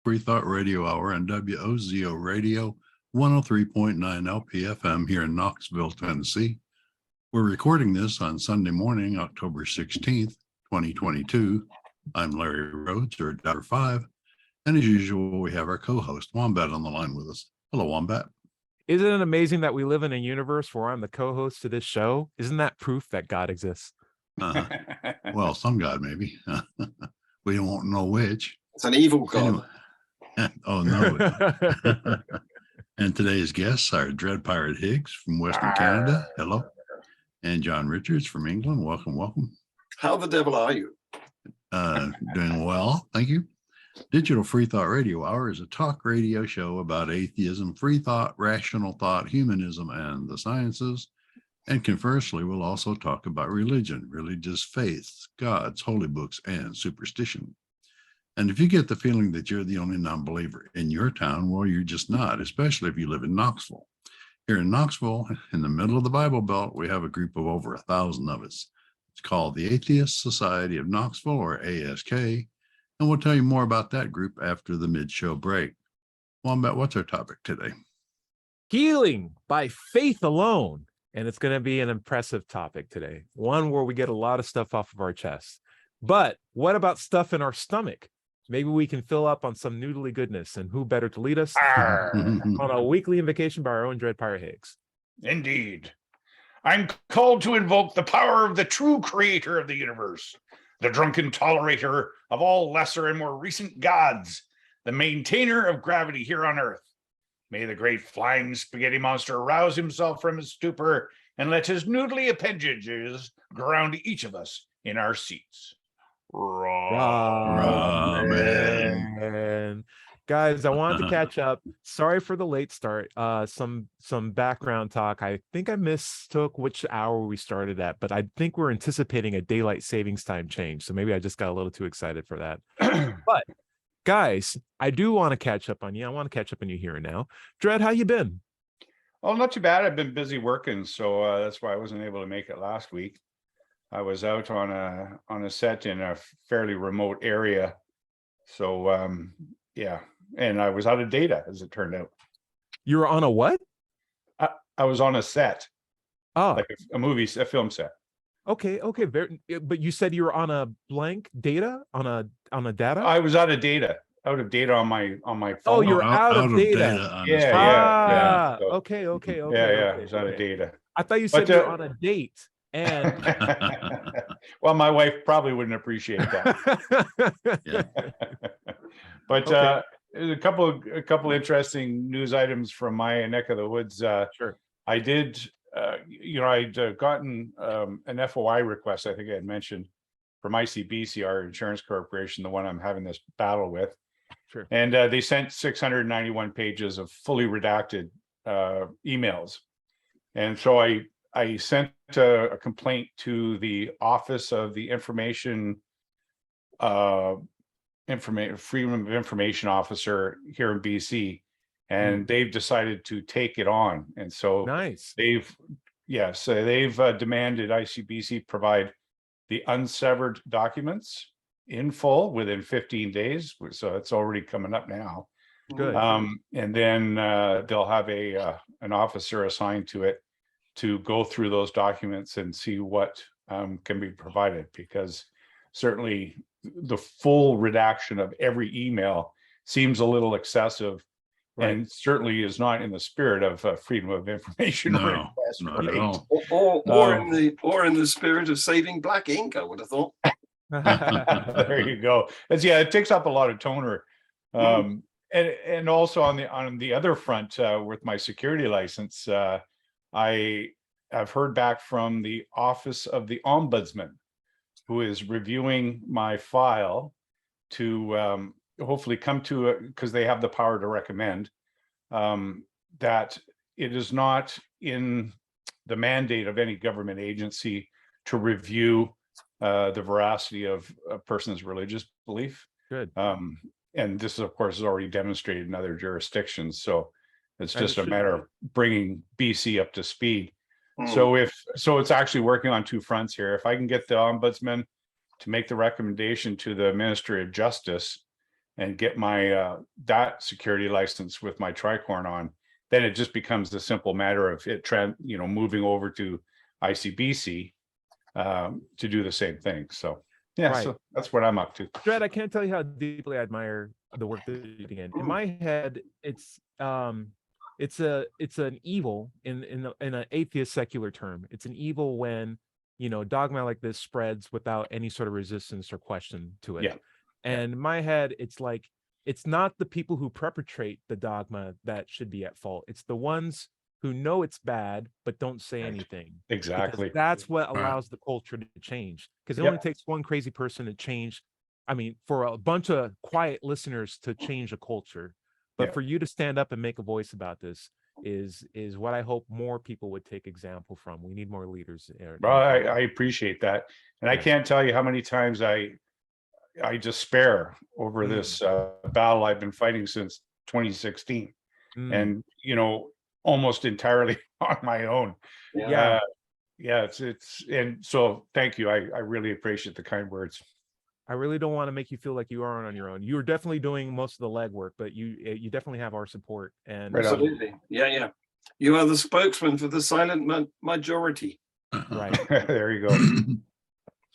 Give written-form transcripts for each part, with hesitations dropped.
Free Thought Radio Hour on WOZO Radio 103.9 LPFM here in Knoxville, Tennessee. We're recording this on Sunday morning, October 16th, 2022. I'm Larry Rhodes, or Dr. 5, and as usual, we have our co-host, Wombat, on the line with us. Hello, Wombat. Isn't it amazing that we live in a universe where I'm the co-host to this show? Isn't that proof that God exists? Well, some God, maybe. We won't know which. It's an evil God. Anyway. Oh, no. And today's guests are Dread Pirate Higgs from Western Canada. Hello. And John Richards from England. Welcome, welcome. How the devil are you? Doing well, thank you. Digital Free Thought Radio Hour is a talk radio show about atheism, free thought, rational thought, humanism, and the sciences. And conversely, we'll also talk about religion, religious faiths, gods, holy books, and superstition. And if you get the feeling that you're the only non-believer in your town, well, you're just not, especially if you live in Knoxville. Here in Knoxville, in the middle of the Bible Belt, we have a group of over 1,000 of us. It's called the Atheist Society of Knoxville, or ASK. And we'll tell you more about that group after the mid-show break. Wombat, what's our topic today? Healing by faith alone. And it's going to be an impressive topic today. One where we get a lot of stuff off of our chest. But what about stuff in our stomach? Maybe we can fill up on some noodly goodness. And who better to lead us on a weekly invocation by our own Dread Pirate Higgs? Indeed. I'm called to invoke the power of the true creator of the universe, the drunken tolerator of all lesser and more recent gods, the maintainer of gravity here on Earth. May the great flying spaghetti monster arouse himself from his stupor and let his noodly appendages ground each of us in our seats. Amen. Guys, I wanted to catch up. Sorry for the late start. Some background talk. I think I mistook which hour we started at, but I think we're anticipating a daylight savings time change. So maybe I just got a little too excited for that. But guys, I do want to catch up on you. I want to catch up on you here and now. Dread, how you been? Oh, not too bad. I've been busy working, so that's why I wasn't able to make it last week. I was out on a set in a fairly remote area. So yeah. And I was out of data, as it turned out. You were on a what? I was on a set. Oh, like a film set. Okay. But you said you were on a blank data on a data. I was out of data on my phone. Oh, you're out of data. Yeah. So, okay. Yeah. I was out of data. I thought you said you're on a date. And well, my wife probably wouldn't appreciate that. But okay. There's a couple interesting news items from my neck of the woods. Sure. I did, I'd gotten an FOI request, I think I had mentioned, from ICBC, our insurance corporation, the one I'm having this battle with. Sure. And they sent 691 pages of fully redacted emails. And so I sent a complaint to the Office of the Freedom of Information Officer here in BC, and they've decided to take it on. And so nice. They've demanded ICBC provide the unsevered documents in full within 15 days. So it's already coming up now. Good. And then they'll have an officer assigned to it to go through those documents and see what can be provided, because certainly the full redaction of every email seems a little excessive, right, and certainly is not in the spirit of freedom of information. No, not at all. Or in the spirit of saving black ink, I would have thought. There you go. It takes up a lot of toner. And also on the other front, with my security license, I have heard back from the Office of the Ombudsman, who is reviewing my file to hopefully come to it, because they have the power to recommend that it is not in the mandate of any government agency to review the veracity of a person's religious belief. Good. And this, of course, is already demonstrated in other jurisdictions. So it's just a matter of bringing BC up to speed. So it's actually working on two fronts here. If I can get the ombudsman to make the recommendation to the Ministry of Justice and get my that security license with my tricorn on, then it just becomes a simple matter of it moving over to ICBC to do the same thing. So yeah, Right. so that's what I'm up to. Dred, I can't tell you how deeply I admire the work that you're doing. In my head, it's an evil in an atheist secular term. It's an evil when dogma like this spreads without any sort of resistance or question to it. Yeah. And in my head, it's like it's not the people who perpetrate the dogma that should be at fault. It's the ones who know it's bad but don't say anything. Exactly. Because that's what Right. allows the culture to change. Because it Yep. only takes one crazy person to change. I mean, for a bunch of quiet listeners to change a culture, but Yeah. for you to stand up and make a voice about this is what I hope more people would take example from. We need more leaders. Well, I appreciate that, and I Yeah. can't tell you how many times I despair over this battle I've been fighting since 2016, and almost entirely on my own. Yeah. It's and so thank you. I really appreciate the kind words. I really don't want to make you feel like you aren't on your own. You're definitely doing most of the legwork, but you definitely have our support. And Right on. Absolutely. Yeah. You are the spokesman for the silent majority. right. There you go.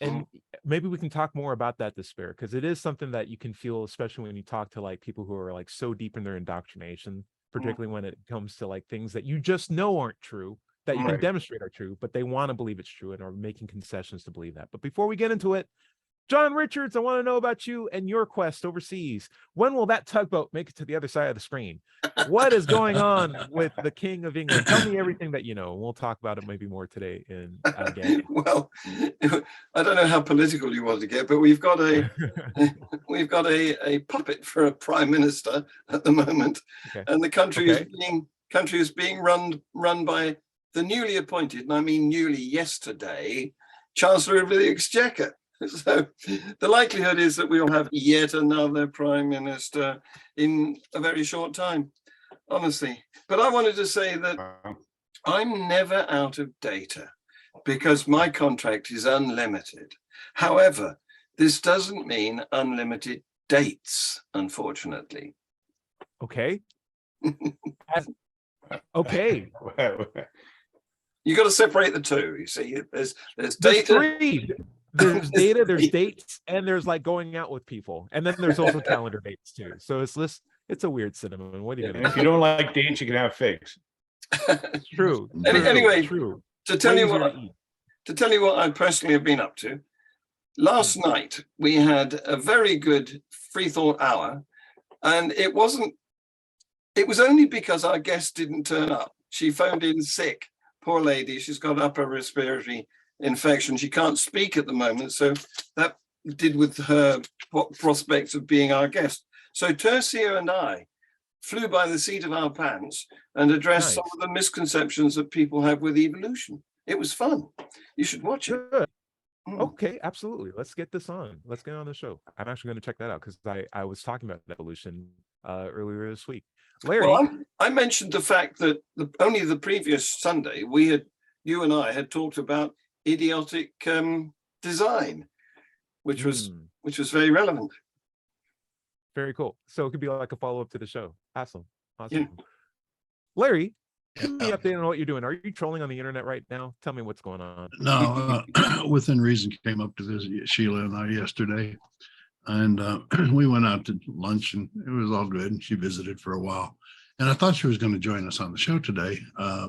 And maybe we can talk more about that despair, because it is something that you can feel, especially when you talk to like people who are like so deep in their indoctrination, particularly when it comes to like things that you just know aren't true, that you can Right. demonstrate are true, but they want to believe it's true and are making concessions to believe that. But before we get into it, John Richards, I want to know about you and your quest overseas. When will that tugboat make it to the other side of the screen? What is going on with the King of England? Tell me everything that you know. And we'll talk about it maybe more today in again. Well, I don't know how political you want to get, but we've got a puppet for a prime minister at the moment, Okay. and the country Okay. is being run by the newly appointed, and I mean newly yesterday, Chancellor of the Exchequer. So the likelihood is that we'll have yet another prime minister in a very short time, honestly. But I wanted to say that I'm never out of data because my contract is unlimited. However, this doesn't mean unlimited dates, unfortunately. Okay. Okay. You got to separate the two. You see, there's There's data. three. There's data, there's dates, and there's like going out with people. And then there's also calendar dates too. So it's a weird cinnamon. What are you And gonna if do? you don't like dates, you can have figs. True. Anyway, true. to tell you Way what easier to eat. to tell you what I personally have been up to, last night we had a very good free thought hour, and it was only because our guest didn't turn up. She phoned in sick. Poor lady, she's got upper respiratory infection. She can't speak at the moment, so that did with her prospects of being our guest. So Tercio and I flew by the seat of our pants and addressed some Nice. of the misconceptions that people have with evolution. It was fun. You should watch it. Good. Mm. Okay, absolutely. Let's get this on. Let's get on the show. I'm actually going to check that out because I was talking about evolution earlier this week. Larry, Well, I mentioned the fact that only the previous Sunday you and I had talked about idiotic design, which was very relevant. very cool. So it could be like a follow-up to the show. Awesome. Yeah. Larry, keep me updated on what you're doing. Are you trolling on the internet right now? Tell me what's going on. No, Within Reason came up to visit Sheila and I yesterday, and we went out to lunch, and it was all good. She visited for a while, and I thought she was going to join us on the show today,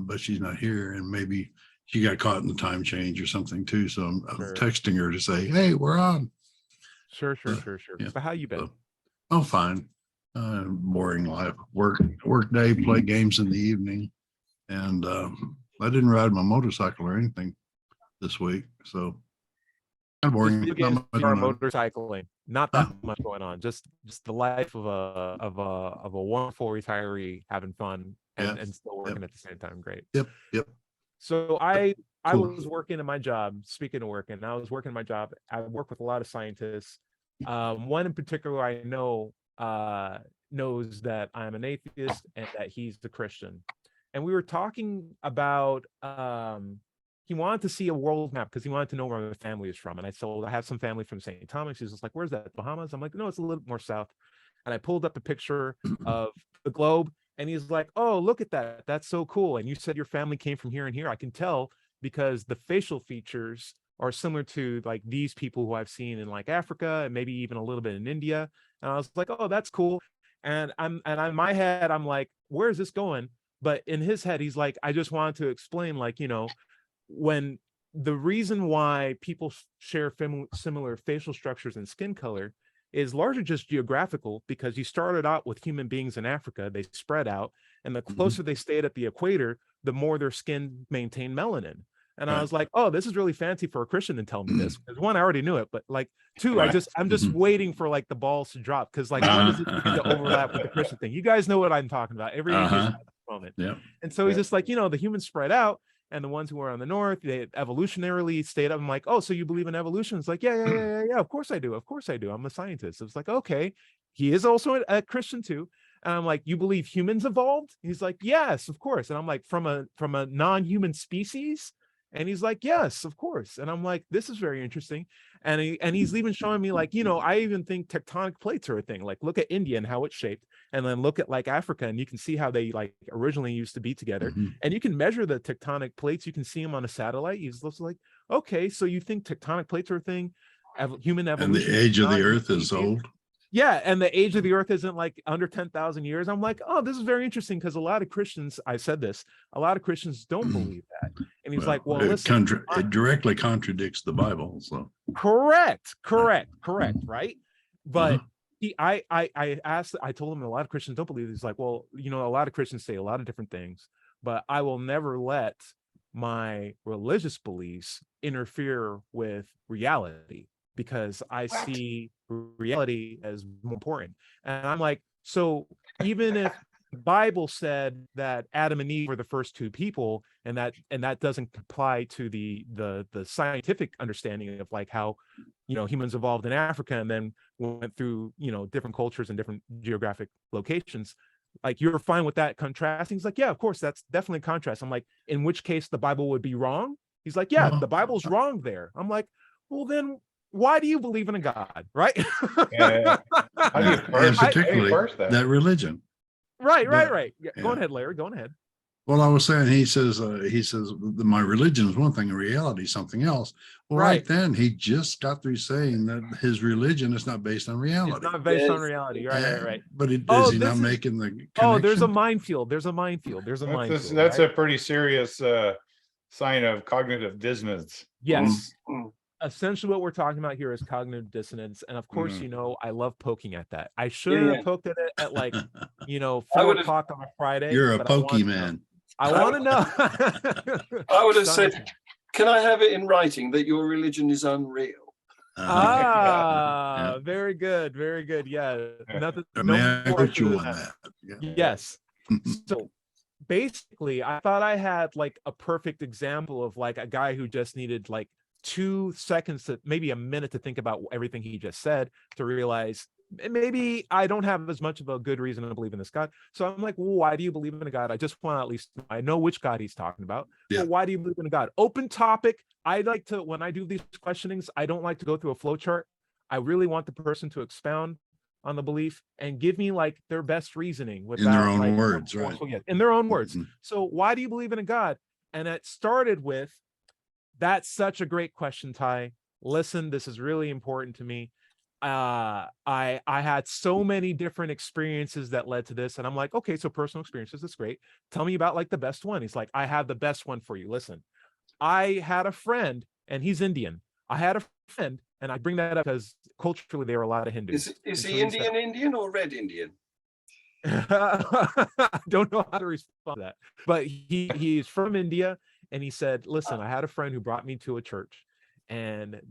but she's not here, and maybe she got caught in the time change or something too. So I'm Sure. texting her to say, "Hey, we're on." Sure. Yeah. But how you been? Oh, fine. Boring life. Work day, play games in the evening. And I didn't ride my motorcycle or anything this week. So kind of boring. Video Not games much are going on. motorcycling. Not that Huh? much going on. Just the life of a wonderful retiree having fun and, Yeah. and still working at the same time. Great. Yep. So I Cool. was working in my job. Speaking of working, I was working in my job. I work with a lot of scientists. One in particular I know knows that I'm an atheist and that he's a Christian. And we were talking about he wanted to see a world map because he wanted to know where my family is from. And I said, well, I have some family from St. Thomas. He's just like, where's that? Bahamas? I'm like, no, it's a little more south. And I pulled up a picture of the globe, and he's like, oh, look at that. That's so cool. And you said your family came from here and here. I can tell because the facial features are similar to like these people who I've seen in like Africa and maybe even a little bit in India. And I was like, oh, that's cool. And in my head, I'm like, where's this going? But in his head, he's like, I just wanted to explain, like, you know, when the reason why people share similar facial structures and skin color is largely just geographical, because you started out with human beings in Africa, they spread out, and the closer they stayed at the equator, the more their skin maintained melanin. And I was like, oh, this is really fancy for a Christian to tell me this. Because one, I already knew it, but like two, I'm just waiting for like the balls to drop. Because like when does it begin to overlap with the Christian thing? You guys know what I'm talking about. Every moment. Yeah. And so he's just like, you know, the humans spread out, and the ones who are on the north, they evolutionarily stayed up. I'm like, oh, so you believe in evolution? It's like, yeah. Of course I do. Of course I do. I'm a scientist. It's like, okay. He is also a Christian too. And I'm like, you believe humans evolved? He's like, yes, of course. And I'm like, from a non-human species? And he's like, yes, of course. And I'm like, this is very interesting. And he's even showing me, like, you know, I even think tectonic plates are a thing. Like, look at India and how it's shaped, and then look at like Africa, and you can see how they like originally used to be together. And you can measure the tectonic plates. You can see them on a satellite. He's just like, okay, so you think tectonic plates are a thing? Human evolution. And the age of the earth is old. Yeah, and the age of the earth isn't like under 10,000 years. I'm like, oh, this is very interesting, because a lot of Christians, I said this, a lot of Christians don't believe that. And he's like, well, listen, it directly contradicts the Bible. So correct, right? But I told him a lot of Christians don't believe. He's like, well, you know, a lot of Christians say a lot of different things, but I will never let my religious beliefs interfere with reality, because I see reality as more important. And I'm like, so even if the Bible said that Adam and Eve were the first two people, and that doesn't apply to the scientific understanding of like how, you know, humans evolved in Africa and then went through, you know, different cultures and different geographic locations, like you're fine with that contrasting? He's like, yeah, of course, that's definitely contrast. I'm like, in which case the Bible would be wrong? He's like, yeah, the Bible's wrong there. I'm like, well, then why do you believe in a God, right? Yeah. How do you first, particularly that religion. Right. Yeah. Go ahead, Larry. Go ahead. Well, I was saying, he says, my religion is one thing and reality is something else. Well, right then, he just got through saying that his religion is not based on reality. It's not based on reality. Right. But is he not making the connection? Oh, there's a minefield. There's a minefield. That's a pretty serious sign of cognitive dissonance. Yes. Essentially what we're talking about here is cognitive dissonance, and of course, you know, I love poking at that. I should have poked at it at like, you know, 4 o'clock on a Friday. You're a pokey man. I want to know. I would have said, can I have it in writing that your religion is unreal? Very good. Yeah, nothing. May I put you on that? Yeah. Yes. So basically, I thought I had like a perfect example of like a guy who just needed like 2 seconds to maybe a minute to think about everything he just said to realize maybe I don't have as much of a good reason to believe in this God. So I'm like, well, why do you believe in a God? I just want to at least, I know which God he's talking about. Yeah. Well, why do you believe in a God? Open topic. I like to, when I do these questionings, I don't like to go through a flow chart. I really want the person to expound on the belief and give me like their best reasoning without, in their own like, words, right? In their own words. So why do you believe in a God? And it started with, that's such a great question, Ty. Listen, this is really important to me. I had so many different experiences that led to this, and I'm like, okay, so personal experiences, that's great. Tell me about like the best one. He's like, I have the best one for you. Listen, I had a friend, and he's Indian. I had a friend, and I bring that up because culturally there are a lot of Hindus. Is he Indian or red Indian? I don't know how to respond to that, but he's from India, and he said, listen, I had a friend who brought me to a church, and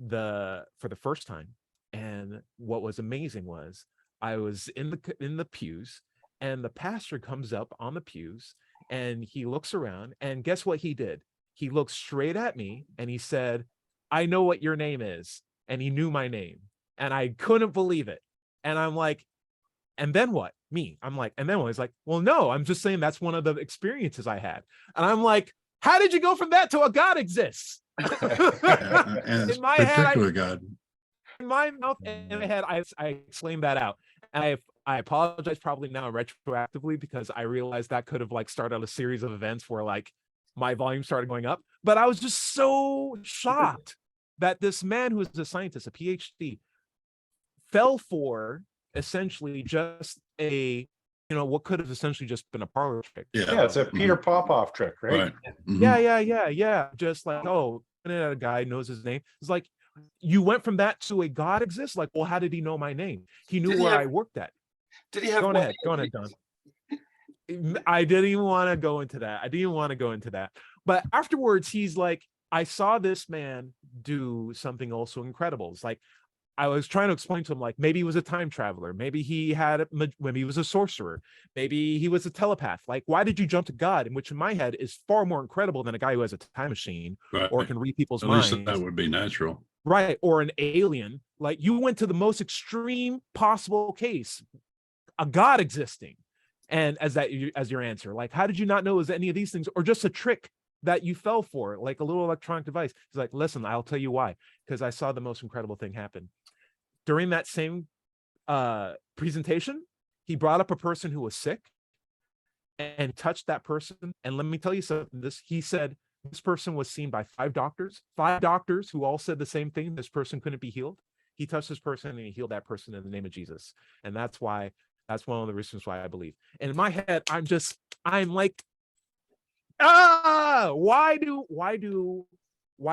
for the first time. And what was amazing was I was in the pews, and the pastor comes up on the pews, and he looks around, and guess what he did? He looked straight at me, and he said, I know what your name is. And he knew my name, and I couldn't believe it. And I'm like, and then what? Me. I'm like, and then what? He's like, well, no, I'm just saying that's one of the experiences I had. And I'm like, how did you go from that to a God exists? In my head, God. In my mouth and my head, I explained that out. And I apologize probably now retroactively, because I realized that could have like started a series of events where like my volume started going up. But I was just so shocked that this man who is a scientist, a PhD, fell for essentially just a, what could have essentially just been a parlor trick. Yeah, it's a Peter Popoff trick, right? Yeah. Just like, oh, a guy knows his name. It's like, you went from that to a God exists. Like, well, how did he know my name? He knew where I worked at. Did he have? Go ahead, Don. I didn't even want to go into that. But afterwards, he's like, I saw this man do something also incredible. It's like, I was trying to explain to him, like, maybe he was a time traveler, maybe he was a sorcerer, maybe he was a telepath. Like, why did you jump to God? In which, in my head, is far more incredible than a guy who has a time machine or can read people's minds. At least that would be natural, right? Or an alien. Like, you went to the most extreme possible case, a God existing, and as your answer. Like, how did you not know it was any of these things, or just a trick that you fell for, like a little electronic device? He's like, listen, I'll tell you why. Because I saw the most incredible thing happen. During that same presentation, he brought up a person who was sick and touched that person. And let me tell you something. He said this person was seen by 5 doctors who all said the same thing. This person couldn't be healed. He touched this person and he healed that person in the name of Jesus. And that's one of the reasons why I believe. And in my head, I'm like, why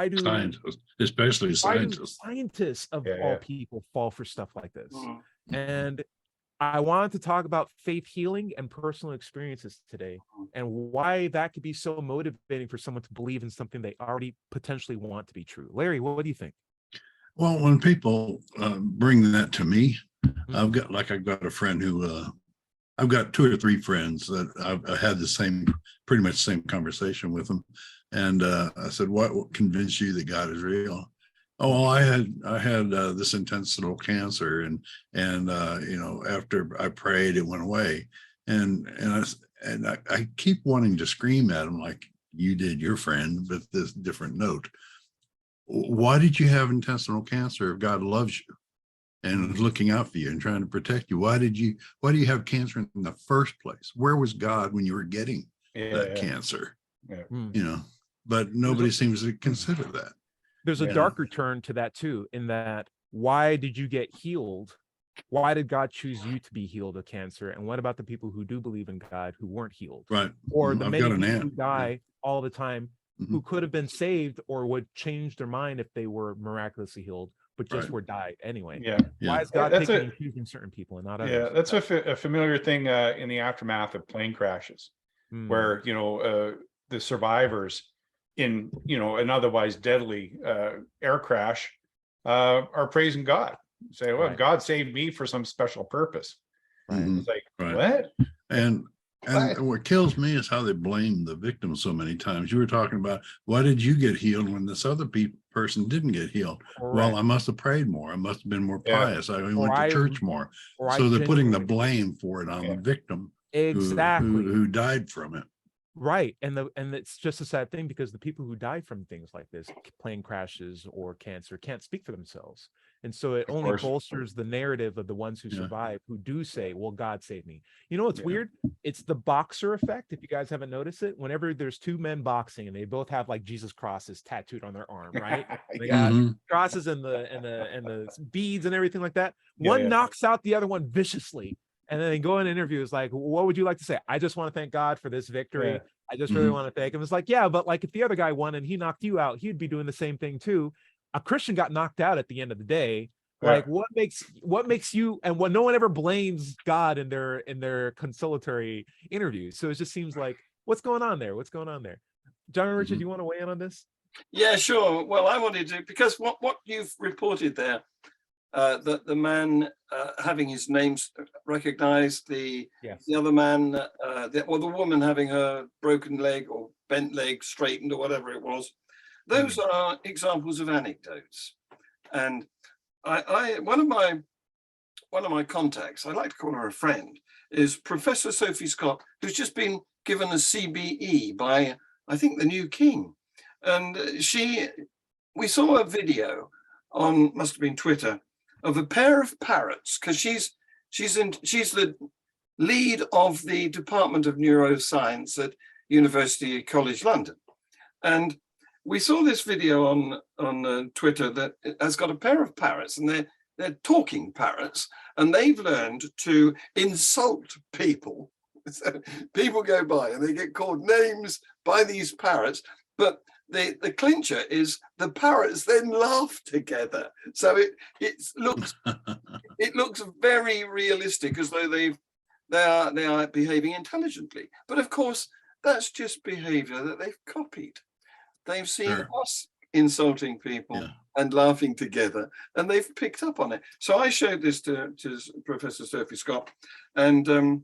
do scientists, especially scientists of all people fall for stuff like this? And I wanted to talk about faith healing and personal experiences today, and why that could be so motivating for someone to believe in something they already potentially want to be true. Larry, what do you think? Well, when people bring that to me, I've got a friend who I've got 2 or 3 friends that I've had pretty much the same conversation with them. And I said, what convinced you that God is real? Oh, well, I had this intense little cancer, and after I prayed, it went away. And I keep wanting to scream at him like you did your friend, but this different note. Why did you have intestinal cancer if God loves you and is looking out for you and trying to protect you? Why do you have cancer in the first place? Where was God when you were getting that cancer? But nobody seems to consider that. There's a darker turn to that too, in that, why did you get healed? Why did God choose you to be healed of cancer? And what about the people who do believe in God who weren't healed? Right. Or the many people who die all the time, who could have been saved or would change their mind if they were miraculously healed, but just were died anyway. Why is God picking and choosing certain people and not others? Yeah, that's a familiar thing in the aftermath of plane crashes, where the survivors in an otherwise deadly air crash are praising God, say, well, God saved me for some special purpose. It's like, what? And what kills me is how they blame the victim so many times. You were talking about, why did you get healed when this other person didn't get healed? Well, I must have prayed more. I must have been more pious. I went to church more. So they're putting the blame for it on the victim who died from it. Right. And it's just a sad thing, because the people who die from things like this, plane crashes or cancer, can't speak for themselves. And so it only bolsters the narrative of the ones who survive, who do say, well, God saved me. You know what's weird? It's the boxer effect. If you guys haven't noticed it, whenever there's 2 men boxing and they both have like Jesus crosses tattooed on their arm, right? They got crosses and the beads and everything like that. One knocks out the other one viciously. And then they go in interviews like, what would you like to say? I just want to thank God for this victory. I just really want to thank him. It's like, but like, if the other guy won and he knocked you out, he'd be doing the same thing too. A Christian got knocked out at the end of the day. Like, what makes you, and no one ever blames God in their conciliatory interviews. So it just seems like, what's going on there? John and Richard, do you want to weigh in on this? Yeah, sure. Well, I wanted to, because what you've reported there, that the man having his name recognized, the other man, the woman having her broken leg or bent leg straightened or whatever it was, those are examples of anecdotes. And I one of my contacts, I like to call her a friend, is Professor Sophie Scott, who's just been given a CBE by, I think, the new king. And we saw a video on, must have been Twitter, of a pair of parrots, because she's She's the lead of the Department of Neuroscience at University College London. And we saw this video on Twitter that has got a pair of parrots, and they're talking parrots, and they've learned to insult people. So people go by and they get called names by these parrots, but the clincher is the parrots then laugh together. So it looks very realistic, as though they are behaving intelligently. But of course, that's just behavior that they've copied. They've seen us insulting people and laughing together, and they've picked up on it. So I showed this to Professor Sophie Scott, and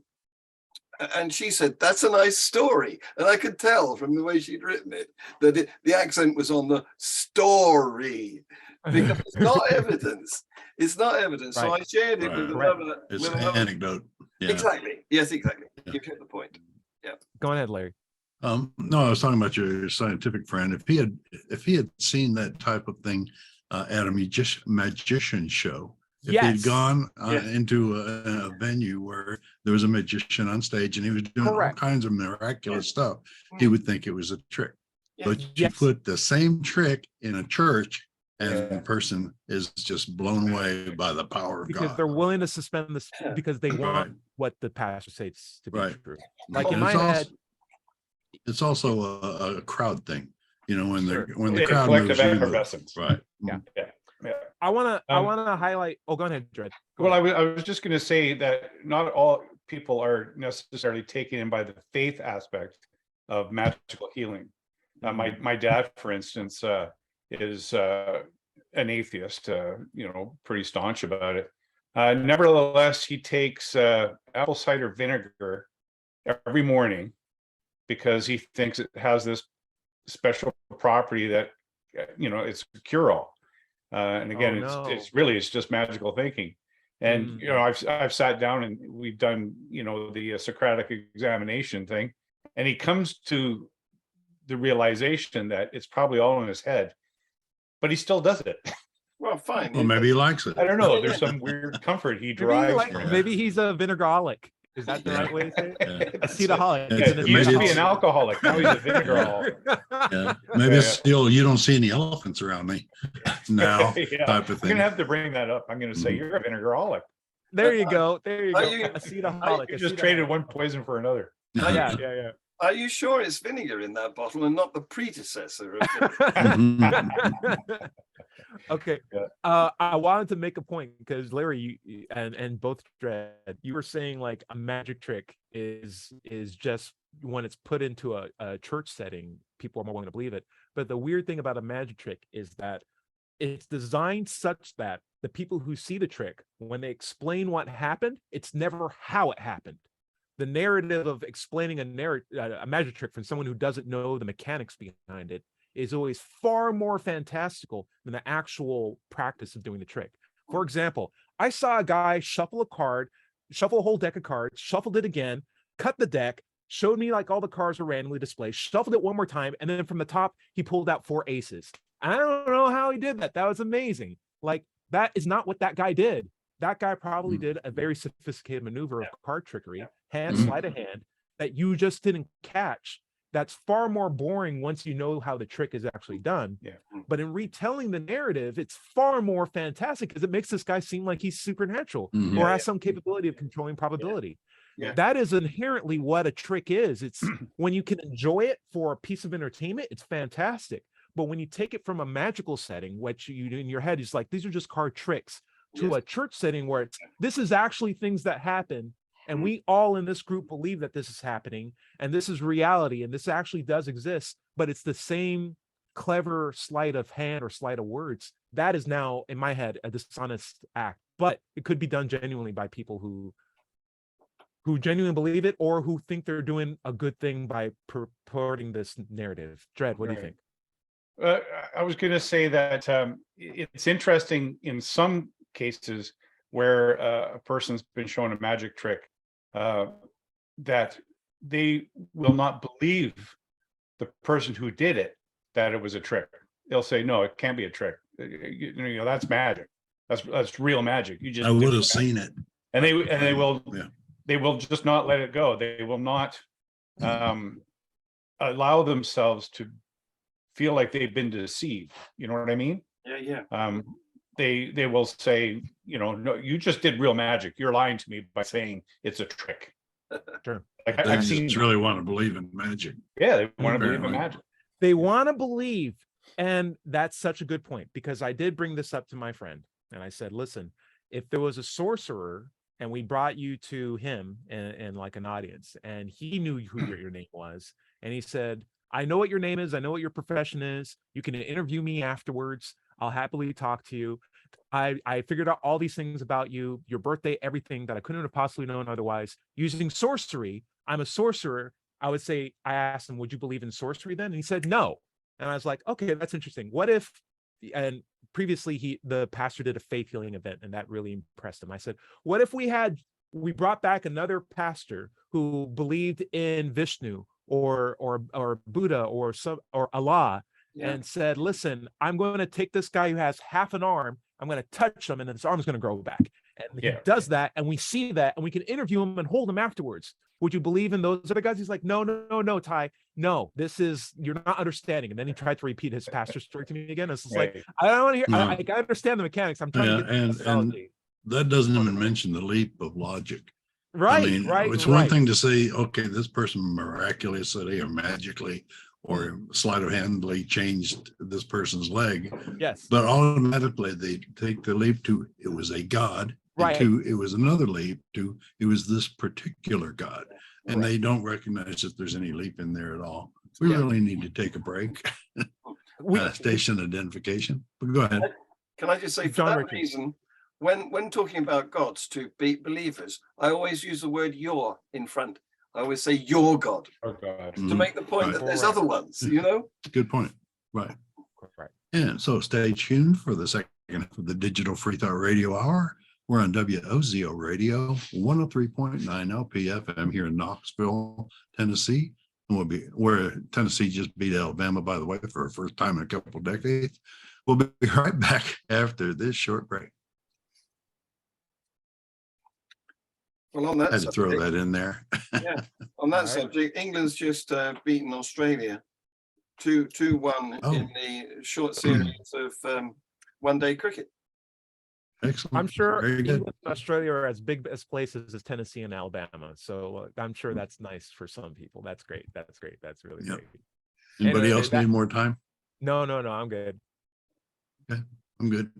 she said, that's a nice story. And I could tell from the way she'd written it that the accent was on the story, because it's not evidence. It's not evidence. Right. So I shared it with another. It's with an another. anecdote. Yeah. Exactly. Yes, exactly. Yeah. You get the point. Go ahead, Larry. No, I was talking about your scientific friend. If he had seen that type of thing at a magician show, if he'd gone into a venue where there was a magician on stage and he was doing all kinds of miraculous stuff, he would think it was a trick. But you put the same trick in a church, and the person is just blown away by the power of God. Because they're willing to suspend this because they want what the pastor says to be true. Like in And my head, it's also a crowd thing, you know, when the Yeah, crowd collective moves, you move. effervescence. Right. Yeah. Yeah. I want to highlight. Oh, go ahead, Dred. Well, I was just going to say that not all people are necessarily taken in by the faith aspect of magical healing. My dad, for instance, is an atheist, pretty staunch about it. Nevertheless, he takes apple cider vinegar every morning because he thinks it has this special property that, it's a cure-all. And again, it's just magical thinking. And, I've sat down and we've done, the Socratic examination thing, and he comes to the realization that it's probably all in his head, but he still does it. Well, fine. Well, maybe he likes it. I don't know. There's some weird comfort he derives from it. Maybe he's a vinegaraholic. Is that the right way to say it? Yeah. Acetaholic. Yeah, he used to be an alcoholic. Now he's a vinegaraholic. Yeah. Maybe it's still, you don't see any elephants around me now Yeah. type of I'm thing. gonna have to bring that up. I'm gonna say you're a vinegaraholic. There you go. There you go. Are you- Acetaholic. You just traded one poison for another. Yeah. Are you sure it's vinegar in that bottle and not the predecessor of vinegar? Mhm. Okay. Yeah. I wanted to make a point because Larry, you and both Dred, you were saying like a magic trick is just when it's put into a church setting, people are more willing to believe it. But the weird thing about a magic trick is that it's designed such that the people who see the trick, when they explain what happened, it's never how it happened. The narrative of explaining a magic trick from someone who doesn't know the mechanics behind it is always far more fantastical than the actual practice of doing the trick. For example, I saw a guy shuffle a whole deck of cards, shuffled it again, cut the deck, showed me like all the cards were randomly displayed, shuffled it one more time, and then from the top, he pulled out 4 aces. I don't know how he did that. That was amazing. Like, that is not what that guy did. That guy probably did a very sophisticated maneuver of card trickery, sleight of hand, that you just didn't catch. That's far more boring once you know how the trick is actually done. Yeah. But in retelling the narrative, it's far more fantastic because it makes this guy seem like he's supernatural Mhm. or has some capability of controlling probability. Yeah. That is inherently what a trick is. It's when you can enjoy it for a piece of entertainment, it's fantastic. But when you take it from a magical setting, which you in your head is like, these are just card tricks, to Yes. a church setting where it's this is actually things that happen. And we all in this group believe that this is happening and this is reality and this actually does exist, but it's the same clever sleight of hand or sleight of words. That is now, in my head, a dishonest act, but it could be done genuinely by people who genuinely believe it or who think they're doing a good thing by purporting this narrative. Dred, what do you think? I was going to say that it's interesting in some cases where a person's been shown a magic trick that they will not believe the person who did it, that it was a trick. They'll say, no, it can't be a trick. That's magic. That's real magic. You just I would did have it. seen it. And they will Yeah. they will just not let it go. They will not allow themselves to feel like they've been deceived. You know what I mean? Yeah. They will say, no, you just did real magic. You're lying to me by saying it's a trick. Sure. Like They I've just seen, really want to believe in magic. yeah, they want to believe in Apparently. magic. They want to believe. And that's such a good point, because I did bring this up to my friend and I said, listen, if there was a sorcerer and we brought you to him and like an audience, and he knew who your name was, and he said, I know what your name is, I know what your profession is, you can interview me afterwards, I'll happily talk to you. I figured out all these things about you, your birthday, everything that I couldn't have possibly known otherwise using sorcery. I'm a sorcerer. I would say, I asked him, would you believe in sorcery then? And he said, no. And I was like, okay, that's interesting. What if, and previously the pastor did a faith healing event and that really impressed him. I said, what if we brought back another pastor who believed in Vishnu or Buddha or Allah, Yeah. and said, listen, I'm going to take this guy who has half an arm, I'm going to touch him and then his arm is going to grow back. And he does that, and we see that, and we can interview him and hold him afterwards. Would you believe in those other guys? He's like, no, Ty, no, you're not understanding. And then he tried to repeat his pastor story to me again. It's just like, I don't want to hear, No. I understand the mechanics. I'm trying to get the and methodology. that doesn't even mention the leap of logic. Right, I mean, right. it's one thing to say, okay, this person miraculously or magically or sleight of handly changed this person's leg, Yes. but automatically they take the leap to it was a god, Right. and to it was another leap to it was this particular god, and they don't recognize that there's any leap in there at all. We really need to take a break. Station identification. But go ahead. Can I just say, for John that Richards. reason, when talking about gods to be believers, I always use the word your in front. I always say your God Oh God. to make the point that there's Right. other ones, you know? Good point. Right. Right. And so stay tuned for the second half of the Digital Free Thought Radio Hour. We're on WOZO Radio, 103.9 LPFM here in Knoxville, Tennessee. And where Tennessee just beat Alabama, by the way, for the first time in a couple of decades. We'll be right back after this short break. Well, on that Had to throw subject, that in there. on that All right. subject, England's just beaten Australia 2-1 Oh. in the short series of one-day cricket. Excellent. I'm sure Very good. England and Australia are as big as places as Tennessee and Alabama. So I'm sure that's nice for some people. That's great. That's great. That's really Yep. great. Anybody Anyway, else need more time? No, I'm good. I'm good.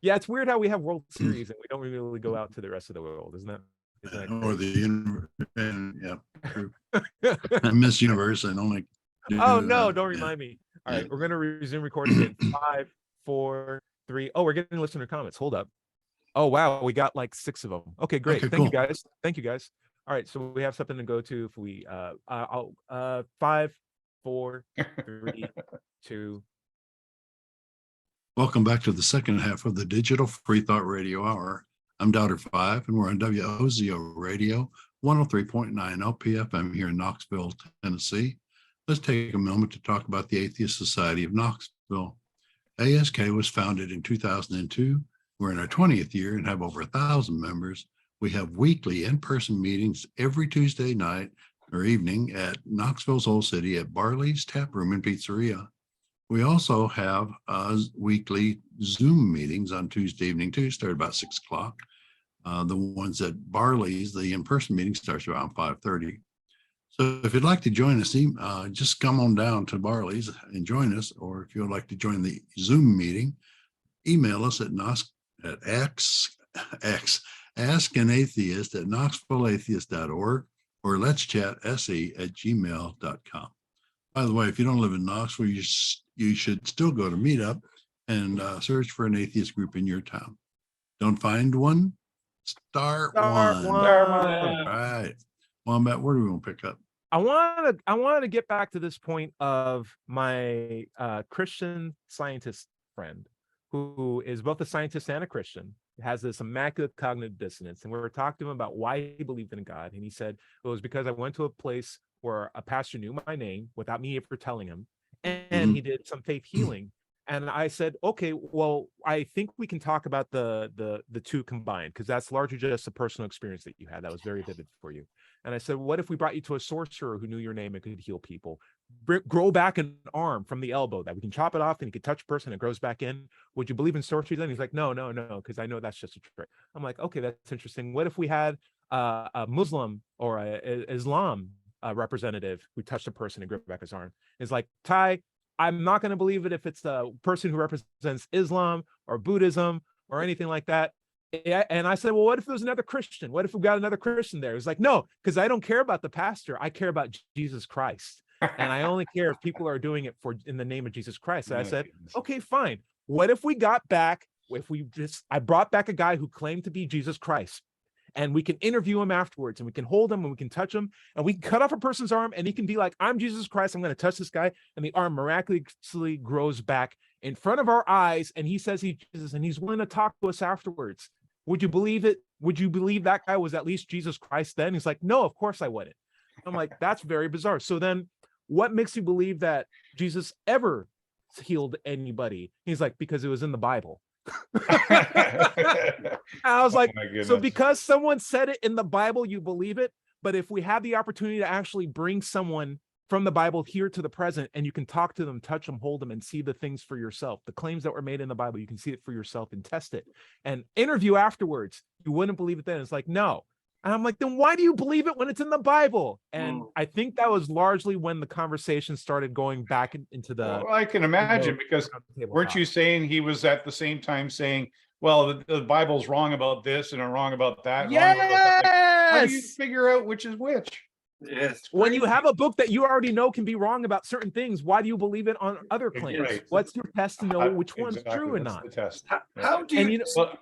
Yeah, it's weird how we have World Series and we don't really go out to the rest of the world, isn't that? Or the universe. Yeah, true. I miss universe and only. Oh no, don't yeah. remind me. All Yeah. right, we're gonna resume recording in 5, 4, 3. Oh, we're getting listener comments. Hold up. Oh wow, we got like 6 of them. Okay, great. Okay, Thank you cool. guys. Thank you guys. All right, so we have something to go to. If we 5, 4, 3, 2. Welcome back to the second half of the Digital Free Thought Radio Hour. I'm Doubter 5, and we're on WOZO Radio, 103.9 LPFM here in Knoxville, Tennessee. Let's take a moment to talk about the Atheist Society of Knoxville. ASK was founded in 2002. We're in our 20th year and have over 1,000 members. We have weekly in-person meetings every Tuesday night or evening at Knoxville's Old City at Barley's Tap Room and Pizzeria. We also have weekly Zoom meetings on Tuesday evening too, start about 6 o'clock. The ones at Barley's, the in-person meeting starts around 5:30. So if you'd like to join us, just come on down to Barley's and join us. Or if you'd like to join the Zoom meeting, email us at askanatheist@knoxvilleatheist.org or let's chat se@gmail.com. By the way, if you don't live in Knoxville, you should still go to Meetup and search for an atheist group in your town. Don't find one? Start one. All right. Wombat, where do we want to pick up? I wanted to get back to this point of my Christian scientist friend, who is both a scientist and a Christian, has this immaculate cognitive dissonance. And we were talking to him about why he believed in God. And he said it was because I went to a place where a pastor knew my name without me ever telling him. And he did some faith healing. And I said, okay, well, I think we can talk about the two combined, because that's largely just a personal experience that you had that was very vivid for you. And I said, what if we brought you to a sorcerer who knew your name and could heal people? Grow back an arm from the elbow that we can chop it off and you could touch a person and it grows back in. Would you believe in sorcery then? He's like, no, because I know that's just a trick. I'm like, okay, that's interesting. What if we had a Muslim or a Islam representative who touched a person and grew back his arm? It's like, Ty, I'm not going to believe it if it's a person who represents Islam or Buddhism or anything like that. And I said, well, what if there's another Christian? What if we got another Christian there? It's like, no, because I don't care about the pastor. I care about Jesus Christ. And I only care if people are doing it in the name of Jesus Christ. And I said, okay, fine. What if we got back, I brought back a guy who claimed to be Jesus Christ, and we can interview him afterwards, and we can hold him and we can touch him, and we can cut off a person's arm and he can be like, I'm Jesus Christ, I'm going to touch this guy. And the arm miraculously grows back in front of our eyes. And he says he's Jesus and he's willing to talk to us afterwards. Would you believe it? Would you believe that guy was at least Jesus Christ then? He's like, no, of course I wouldn't. I'm like, that's very bizarre. So then what makes you believe that Jesus ever healed anybody? He's like, because it was in the Bible. I was like, so because someone said it in the Bible, you believe it? But if we have the opportunity to actually bring someone from the Bible here to the present, and you can talk to them, touch them, hold them, and see the things for yourself, the claims that were made in the Bible, you can see it for yourself and test it and interview afterwards, you wouldn't believe it then. It's like, no. And I'm like, then why do you believe it when it's in the Bible? And I think that was largely when the conversation started going back into the. Well, I can imagine, because weren't you saying he was at the same time saying, well, the Bible's wrong about this and wrong about that? Yes. Wrong about that. Like, how do you figure out which is which? Yes. When you have a book that you already know can be wrong about certain things, why do you believe it on other claims? Right. What's your test to know which one's true or That's not? the test. How do you? Well,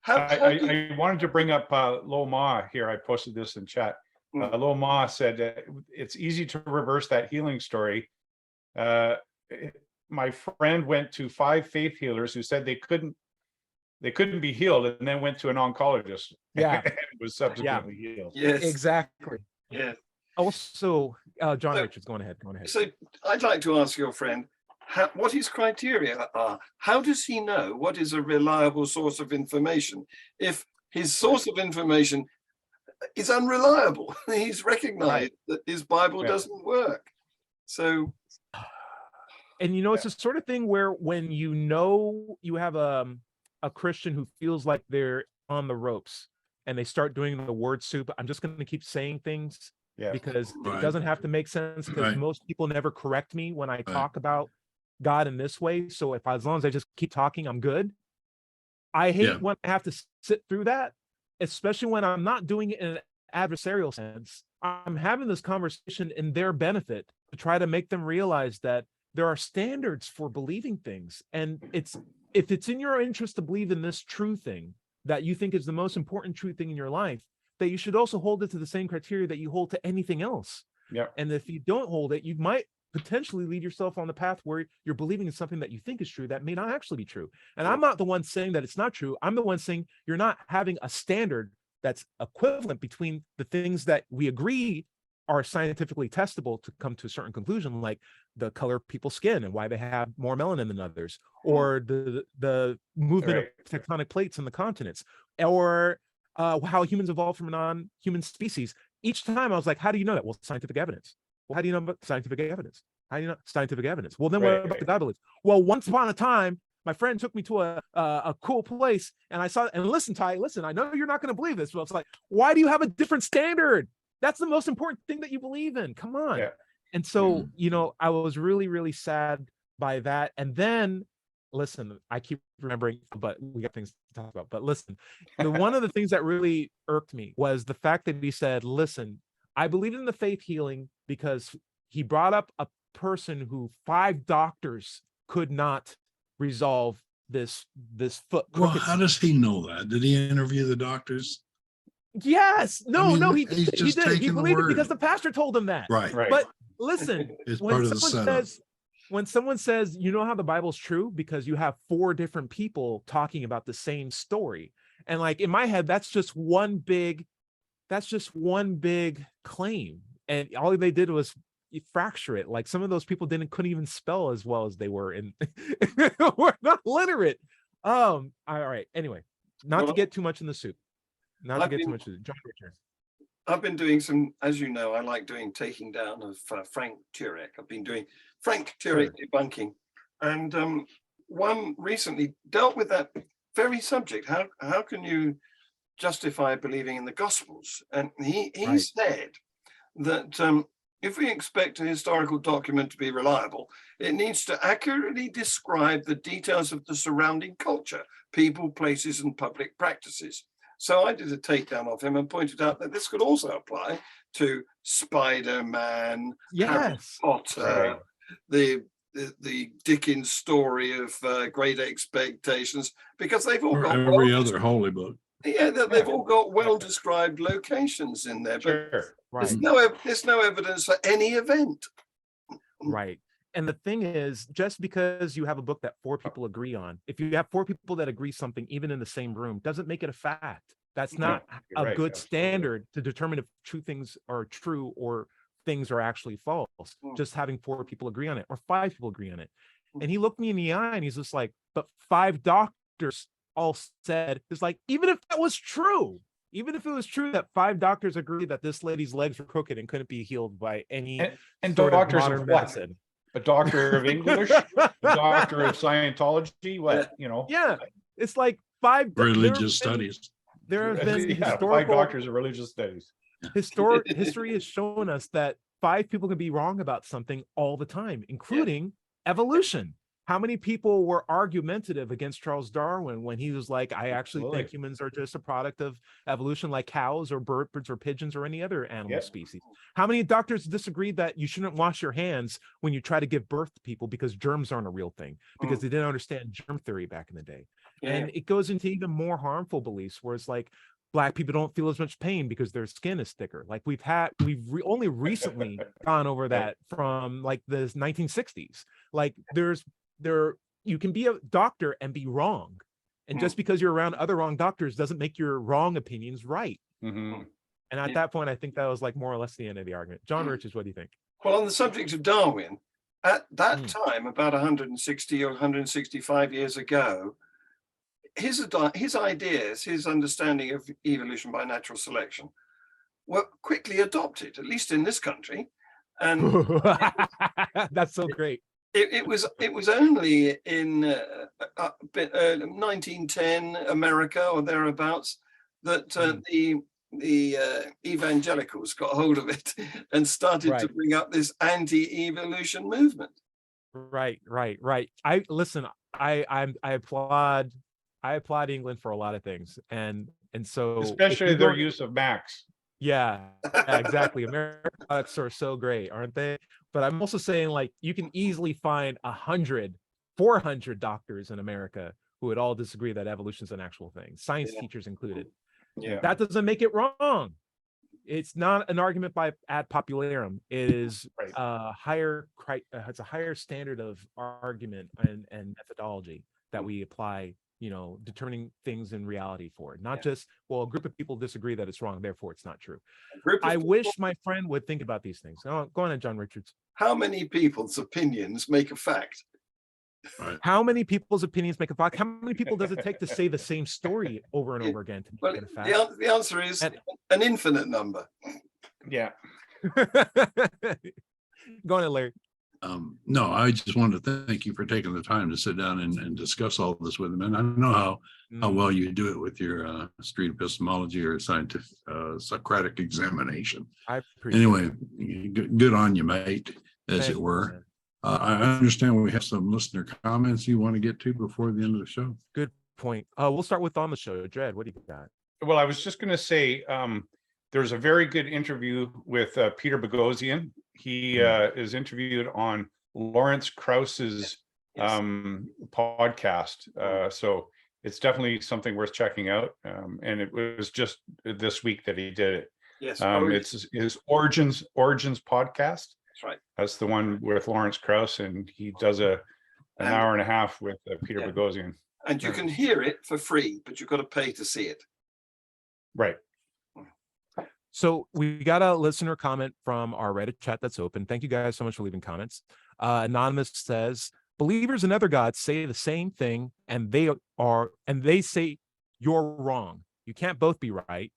how do you- I wanted to bring up Lo Ma here. I posted this in chat. Lo Ma said it's easy to reverse that healing story. My friend went to 5 faith healers who said they couldn't be healed, and then went to an oncologist. Yeah. And was subsequently healed. Yes. Exactly. Yes. Also, John So- Richards, go ahead. So I'd like to ask your friend what his criteria are. How does he know what is a reliable source of information if his source of information is unreliable? He's recognized that his Bible doesn't work. So, and it's the sort of thing where when you have a Christian who feels like they're on the ropes and they start doing the word soup, I'm just going to keep saying things because it doesn't have to make sense, because most people never correct me when I talk about God in this way. So as long as I just keep talking, I'm good. I hate when I have to sit through that, especially when I'm not doing it in an adversarial sense. I'm having this conversation in their benefit to try to make them realize that there are standards for believing things. And if it's in your interest to believe in this true thing that you think is the most important true thing in your life, that you should also hold it to the same criteria that you hold to anything else. Yeah. And if you don't hold it, you might potentially lead yourself on the path where you're believing in something that you think is true that may not actually be true. And I'm not the one saying that it's not true. I'm the one saying you're not having a standard that's equivalent between the things that we agree are scientifically testable to come to a certain conclusion, like the color of people's skin and why they have more melanin than others, or the movement of tectonic plates in the continents, or how humans evolved from a non-human species. Each time I was like, how do you know that? Well, scientific evidence. Well, how do you know about scientific evidence? How do you know scientific evidence? Well, then what about the God beliefs? Well, once upon a time, my friend took me to a cool place, and I saw, and listen, Ty, listen, I know you're not going to believe this, but it's like, why do you have a different standard? That's the most important thing that you believe in. Come on. Yeah. And so, I was really, really sad by that. And then, listen, I keep remembering, but we got things to talk about. But listen, one of the things that really irked me was the fact that he said, listen, I believe in the faith healing because he brought up a person who 5 doctors could not resolve this foot. Well, how does he know that? Did he interview the doctors? Yes. No, he did. He believed it because the pastor told him that. Right. But listen, when someone says, you know how the Bible's true? Because you have 4 different people talking about the same story. And like in my head, that's just one big claim. And all they did was fracture it. Like some of those people couldn't even spell as well as they were, and were not literate. All right. Anyway, not to get too much in the soup. Not to get too much in John Richard. I've been doing some, as you know, I like doing taking down of Frank Turek. I've been doing Frank Turek debunking, and one recently dealt with that very subject. How can you justify believing in the Gospels? And he said that if we expect a historical document to be reliable, it needs to accurately describe the details of the surrounding culture, people, places, and public practices. So I did a takedown of him and pointed out that this could also apply to Spider-Man, Harry Potter, the Dickens story of Great Expectations, because they've all got every other holy book. Yeah, they've all got well-described locations in there, but there's no evidence for any event. Right. And the thing is, just because you have a book that 4 people agree on, if you have 4 people that agree something, even in the same room, doesn't make it a fact. That's not a good standard to determine if true things are true or things are actually false. Just having 4 people agree on it or 5 people agree on it. And he looked me in the eye and he's just like, but 5 doctors all said, it's like, even if that was true, even if it was true that 5 doctors agree that this lady's legs were crooked and couldn't be healed by any and sort doctors of modern medicine. A doctor of English, a doctor of Scientology, what, you know? Yeah, it's like 5 religious studies. There have been 5 doctors of religious studies. History has shown us that 5 people can be wrong about something all the time, including evolution. How many people were argumentative against Charles Darwin when he was like, I actually think humans are just a product of evolution, like cows or birds or pigeons or any other animal species? How many doctors disagreed that you shouldn't wash your hands when you try to give birth to people because germs aren't a real thing, because they didn't understand germ theory back in the day? And it goes into even more harmful beliefs where it's like, Black people don't feel as much pain because their skin is thicker. Like we've only recently gone over that from like the 1960s. Like you can be a doctor and be wrong. And just because you're around other wrong doctors doesn't make your wrong opinions right. And at that point, I think that was like more or less the end of the argument. John Richards, what do you think? Well, on the subject of Darwin, at that time, about 160 or 165 years ago, his ideas, his understanding of evolution by natural selection were quickly adopted, at least in this country. And that's so great. It was only in 1910 America or thereabouts that the evangelicals got hold of it and started to bring up this anti-evolution movement. Right. I applaud England for a lot of things, and so especially their use of Macs. Yeah, exactly. American products are so great, aren't they? But I'm also saying, like, you can easily find 400 doctors in America who would all disagree that evolution is an actual thing, science teachers included. That doesn't make it wrong. It's not an argument by ad popularum. It is it's a higher standard of argument and methodology that we apply, determining things in reality for, not just, well, a group of people disagree that it's wrong, therefore it's not true. I wish my friend would think about these things. Go on, John Richards. How many people's opinions make a fact? How many people's opinions make a fact? How many people does it take to say the same story over and over again to make it a fact? The answer is an infinite number. Yeah. Go on, Larry. No, I just wanted to thank you for taking the time to sit down and discuss all this with him. And I know how well you do it with your street epistemology or scientific Socratic examination. I appreciate anyway, good on you, mate, as it were. I understand we have some listener comments you want to get to before the end of the show. Good point. We'll start with on the show. Dred, what do you got? Well, I was just going to say, there's a very good interview with Peter Boghossian. He is interviewed on Lawrence Krauss's podcast. So it's definitely something worth checking out. And it was just this week that he did it. Yes. It's his Origins podcast. That's right. That's the one with Lawrence Krauss, and he does an hour and a half with Peter Boghossian. And you can hear it for free, but you've got to pay to see it. Right. So we got a listener comment from our Reddit chat that's open. Thank you guys so much for leaving comments. Anonymous says, believers and other gods say the same thing, and they say you're wrong. You can't both be right,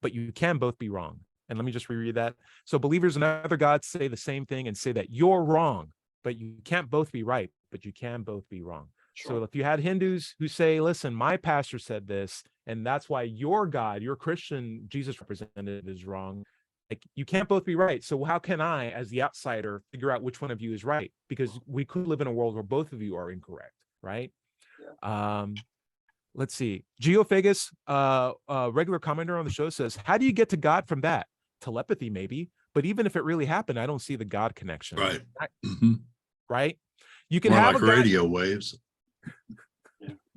but you can both be wrong. And let me just reread that. So believers and other gods say the same thing and say that you're wrong, but you can't both be right, but you can both be wrong. Sure. So if you had Hindus who say, listen, my pastor said this, and that's why your God, your Christian Jesus representative is wrong, like you can't both be right. So how can I, as the outsider, figure out which one of you is right? Because we could live in a world where both of you are incorrect, right? Yeah. Let's see. Geophagus, regular commenter on the show, says, how do you get to God from that? Telepathy, maybe. But even if it really happened, I don't see the God connection. Right. Right? You can More have like a God- radio waves.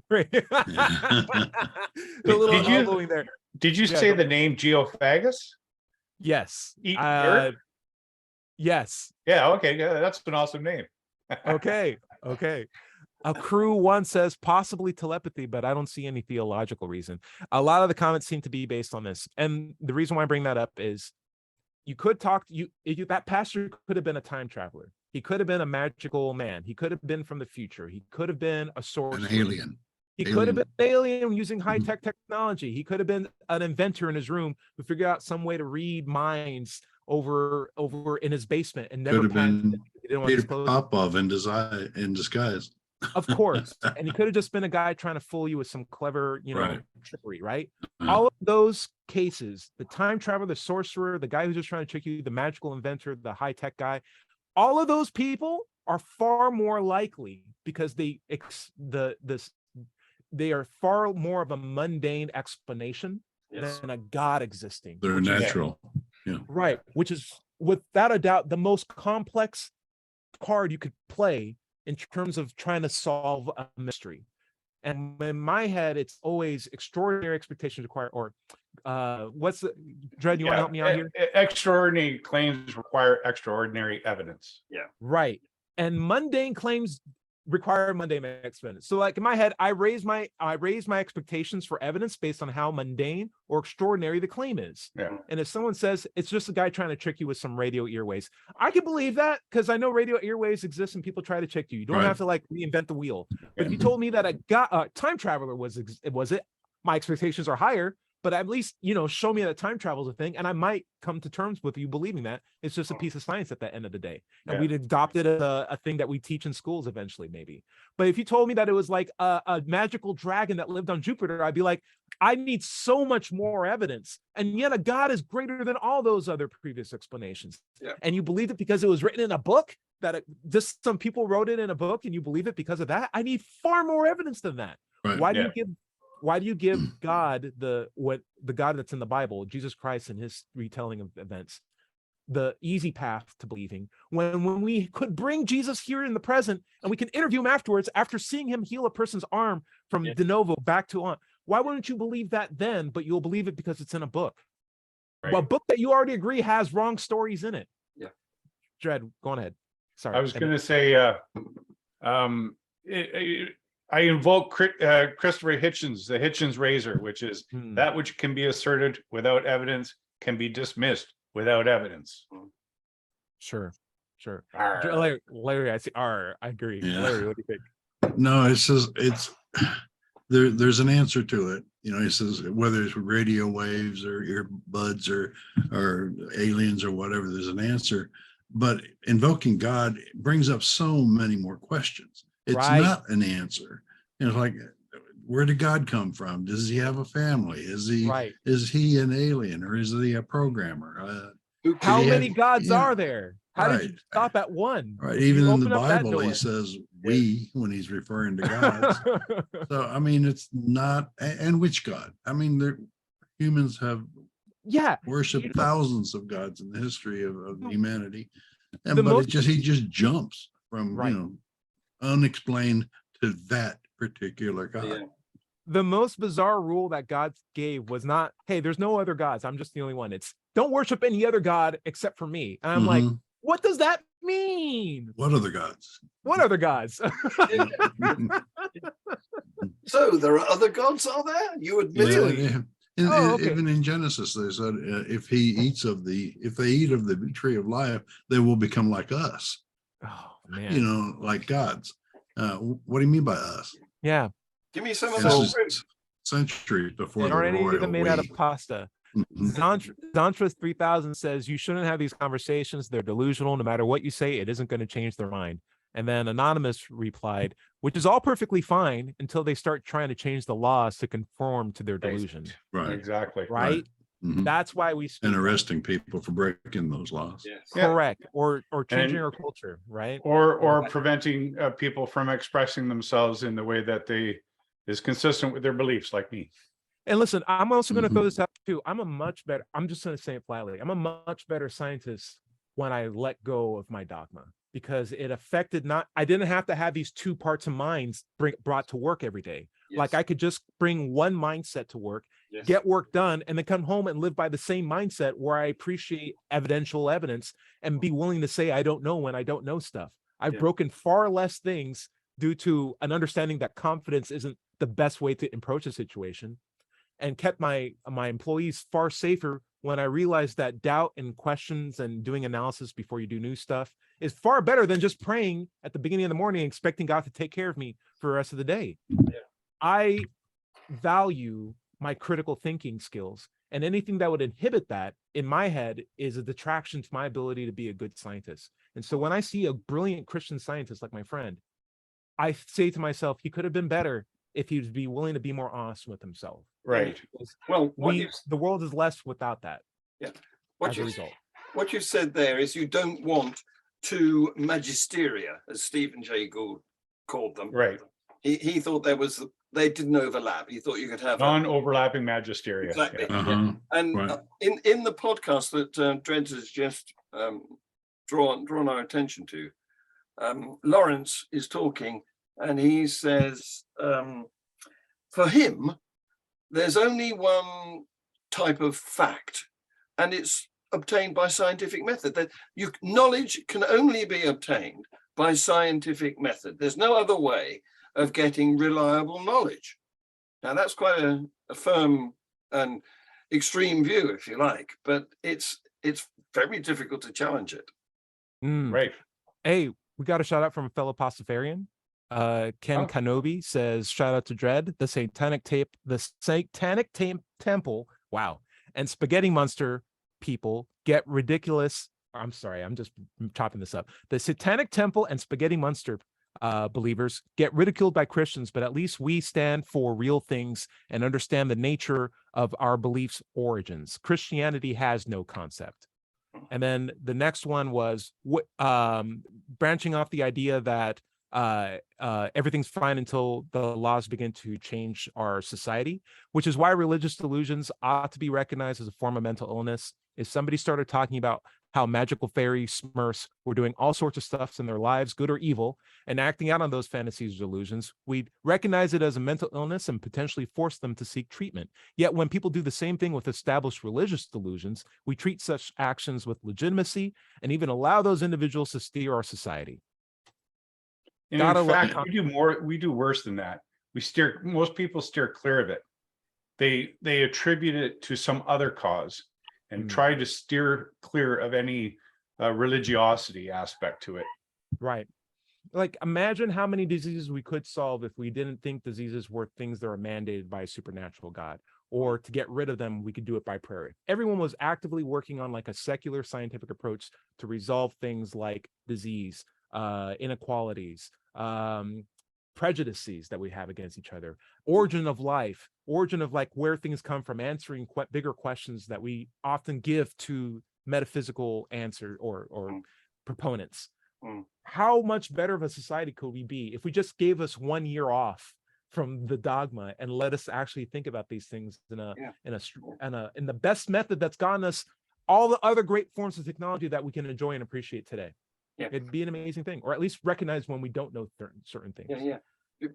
Right. The little elbowing there. Did you Yeah, say go- the name Geophagus? Yes. Eat dirt? Yes. Yeah, okay, yeah, that's an awesome name. Okay. A crew one says possibly telepathy, but I don't see any theological reason. A lot of the comments seem to be based on this. And the reason why I bring that up is you could talk, that pastor could have been a time traveler. He could have been a magical man. He could have been from the future. He could have been a sorcerer. An alien. He could have been an alien using high-tech technology. He could have been an inventor in his room who figured out some way to read minds over in his basement and never Could have patented been it. He didn't want to Peter disclose it. Popov in disguise. Of course. And he could have just been a guy trying to fool you with some clever, Right. trickery, right? Yeah. All of those cases, the time traveler, the sorcerer, the guy who's just trying to trick you, the magical inventor, the high-tech guy, all of those people are far more likely because they are far more of a mundane explanation Yes. than a God existing. They're which is- natural. Right. Which is without a doubt the most complex card you could play in terms of trying to solve a mystery. And in my head, it's always extraordinary expectations required, or what's the Dred, you want to help me out here? Extraordinary claims require extraordinary evidence. Right. And mundane claims require mundane evidence. So like in my head, I raise my expectations for evidence based on how mundane or extraordinary the claim is. Yeah. And if someone says it's just a guy trying to trick you with some radio earwaves, I can believe that because I know radio earwaves exist and people try to trick you. You don't Right. have to like reinvent the wheel. But if you told me that a time traveler was it, my expectations are higher. But at least, show me that time travel is a thing, and I might come to terms with you believing that it's just a piece of science at the end of the day. And Yeah. we'd adopt it as a thing that we teach in schools eventually, maybe. But if you told me that it was like a magical dragon that lived on Jupiter, I'd be like, I need so much more evidence. And yet a God is greater than all those other previous explanations. Yeah. And you believed it because it was written in a book, that just some people wrote it in a book, and you believe it because of that? I need far more evidence than that. Right. Why do you give God the God that's in the Bible, Jesus Christ and his retelling of events, the easy path to believing when we could bring Jesus here in the present and we can interview him afterwards after seeing him heal a person's arm from de novo back to on? Why wouldn't you believe that then, but you'll believe it because it's in a book? Right. Well, a book that you already agree has wrong stories in it. Yeah. Dred, go on ahead. Sorry. I was going to say, I invoke Christopher Hitchens, the Hitchens razor, which is that which can be asserted without evidence can be dismissed without evidence. Sure. Arr. Larry, I see. I agree. Yeah. Larry, what do you think? No, there's an answer to it. He says whether it's radio waves or earbuds or aliens or whatever, there's an answer. But invoking God brings up so many more questions. It's Right. not an answer. It's like, where did God come from? Does he have a family? Is he an alien, or is he a programmer? How he many have- gods yeah. are there? How did you Right. stop at one? Right. You Even in the open up that Bible, he door. says we when he's referring to gods. So, I mean, it's not, and which God? I mean, humans have Yeah. worshiped thousands of gods in the history of humanity. The But most- he just jumps from, Right. unexplained to that particular God. Yeah. The most bizarre rule that God gave was not, hey, there's no other gods. I'm just the only one. It's don't worship any other God except for me. And I'm like, Mhm. what does that mean? What other gods? What other gods? So there are other gods, are there? You admit Yeah, it? Even in Genesis, they said, if they eat of the tree of life, they will become like us, Oh man. like gods. What do you mean by us? Yeah. Give me some of And that this is fruit. centuries before the Aren't any of royal them made out of we. pasta? Mhm. Zantra 3000 says you shouldn't have these conversations. They're delusional. No matter what you say, it isn't going to change their mind. And then Anonymous replied, which is all perfectly fine until they start trying to change the laws to conform to their delusion. Right. Exactly. Right? Mhm. That's why we speak And up. arresting people for breaking those laws. Yes. Yeah. Correct. Or changing And- our culture, right? Or preventing people from expressing themselves in the way that is consistent with their beliefs, like me. And listen, I'm also going to throw Mhm. this out too. I'm just going to say it flatly. I'm a much better scientist when I let go of my dogma, because it affected I didn't have to have these two parts of minds brought to work every day. Yes. Like I could just bring one mindset to work, Yes. get work done, and then come home and live by the same mindset where I appreciate evidential evidence and be willing to say I don't know when I don't know stuff. I've Yeah. broken far less things due to an understanding that confidence isn't the best way to approach a situation, and kept my employees far safer when I realized that doubt and questions and doing analysis before you do new stuff is far better than just praying at the beginning of the morning, expecting God to take care of me for the rest of the day. I value my critical thinking skills, and anything that would inhibit that in my head is a detraction to my ability to be a good scientist. And so when I see a brilliant Christian scientist like my friend, I say to myself, he could have been better if he'd be willing to be more honest with himself. Right. Because Well, the world is less without that. what as a you result. what you've said there is you don't want two magisteria, as Stephen Jay Gould called them. Right. He thought they didn't overlap. He thought you could have Non-overlapping magisteria. Exactly. Yeah. Uh-huh. And Right. in the podcast that Dred has just drawn our attention to, Lawrence is talking, and he says, for him, there's only one type of fact, and it's obtained by scientific method. That knowledge can only be obtained by scientific method. There's no other way of getting reliable knowledge. Now that's quite a firm and extreme view, if you like, but it's very difficult to challenge it. Right. Hey, we got a shout out from a fellow Pastafarian. Ken Kenobi says, shout out to Dred, the Satanic Temple. Wow. And Spaghetti Monster people get ridiculous. I'm sorry, I'm just chopping this up. The Satanic Temple and Spaghetti Monster believers get ridiculed by Christians, but at least we stand for real things and understand the nature of our beliefs' origins. Christianity has no concept. And then the next one was branching off the idea that everything's fine until the laws begin to change our society, which is why religious delusions ought to be recognized as a form of mental illness. If somebody started talking about how magical fairy smurfs were doing all sorts of stuff in their lives, good or evil, and acting out on those fantasies or delusions, we'd recognize it as a mental illness and potentially force them to seek treatment. Yet when people do the same thing with established religious delusions, we treat such actions with legitimacy and even allow those individuals to steer our society. And in fact, we do worse than that. Most people steer clear of it. They attribute it to some other cause and try to steer clear of any religiosity aspect to it. Right. Like, imagine how many diseases we could solve if we didn't think diseases were things that are mandated by a supernatural God, or to get rid of them, we could do it by prayer. Everyone was actively working on like a secular scientific approach to resolve things like disease, inequalities, prejudices that we have against each other, origin of life, origin of like where things come from, answering bigger questions that we often give to metaphysical answer or proponents. How much better of a society could we be if we just gave us 1 year off from the dogma and let us actually think about these things in the best method that's gotten us all the other great forms of technology that we can enjoy and appreciate today? It'd be an amazing thing, or at least recognize when we don't know certain things.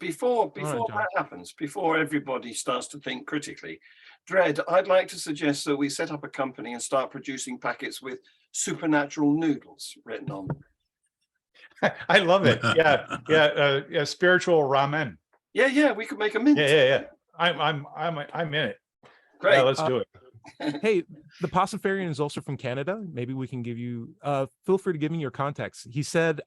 Before that happens, before everybody starts to think critically, Dred, I'd like to suggest that we set up a company and start producing packets with supernatural noodles written on them. I love it. Yeah, spiritual ramen. Yeah, we could make a mint. Yeah. I'm in it. Great. Yeah, let's do it. Hey, the Pastafarian is also from Canada. Maybe we can give you feel free to give me your context. He said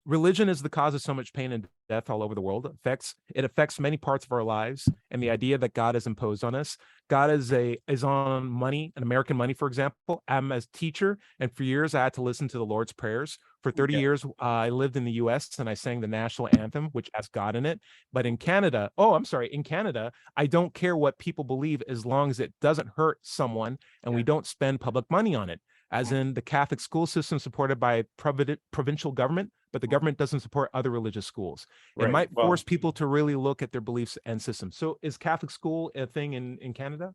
religion is the cause of so much pain and death all over the world. It affects many parts of our lives, and the idea that God is imposed on us. God is on money, and American money, for example. I'm a teacher, and for years I had to listen to the Lord's Prayers. For 30 Yeah. years, I lived in the U.S. and I sang the national anthem, which has God in it. But in Canada, in Canada, I don't care what people believe as long as it doesn't hurt someone, and we don't spend public money on it. As in the Catholic school system supported by provincial government, but the government doesn't support other religious schools. It Right. might Well, force people to really look at their beliefs and systems. So is Catholic school a thing in Canada?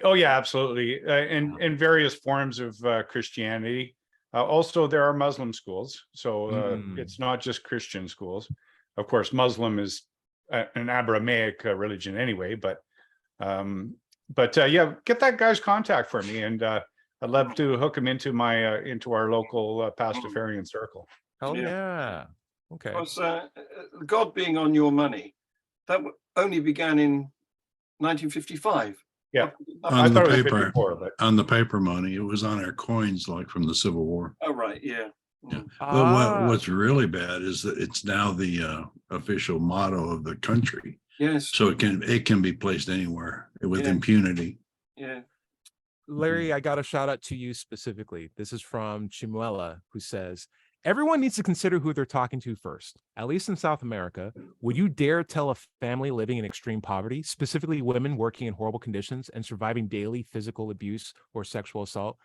oh yeah, absolutely. In various forms of Christianity. Also, there are Muslim schools, so it's not just Christian schools. Of course, Muslim is an Abrahamic religion anyway, but yeah, get that guy's contact for me, and I'd love to hook him into our local Pastafarian circle. Hell Yeah. yeah. Okay. Because God being on your money, that only began in 1955. Yeah. On I the thought it was paper. 54, but On the paper money, it was on our coins like from the Civil War. Oh, right. Yeah. Yeah. Mm. But what's really bad is that it's now the official motto of the country. Yes. So it can be placed anywhere with Yeah. impunity. Yeah. Larry, I got a shout out to you specifically. This is from Chimuela, who says, everyone needs to consider who they're talking to first. At least in South America, would you dare tell a family living in extreme poverty, specifically women working in horrible conditions and surviving daily physical abuse or sexual assault?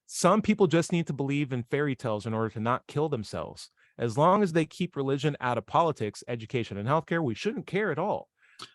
Some people just need to believe in fairy tales in order to not kill themselves. As long as they keep religion out of politics, education, and healthcare, we shouldn't care at all.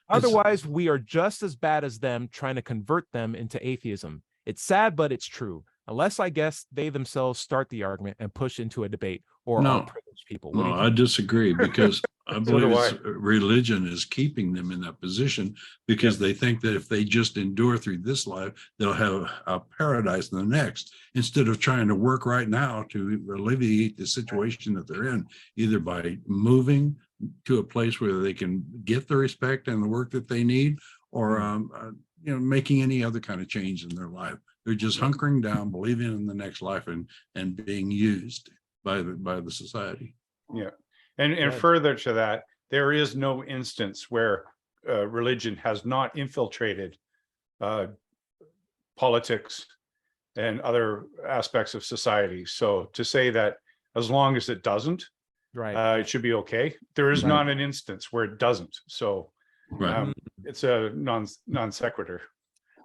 Otherwise, we are just as bad as them trying to convert them into atheism. It's sad, but it's true. Unless, I guess, they themselves start the argument and push into a debate, or No. are privileged people. What do No, you I think? disagree because I believe do it's, religion is keeping them in that position because they think that if they just endure through this life, they'll have a paradise in the next, instead of trying to work right now to alleviate the situation that they're in, either by moving to a place where they can get the respect and the work that they need, or making any other kind of change in their life. They're just hunkering down, believing in the next life, and being used by the society. yeah. And further to that, there is no instance where religion has not infiltrated politics and other aspects of society. So to say that as long as it doesn't, Right. it should be okay. There is Right. not an instance where it doesn't. So Right. it's a non sequitur.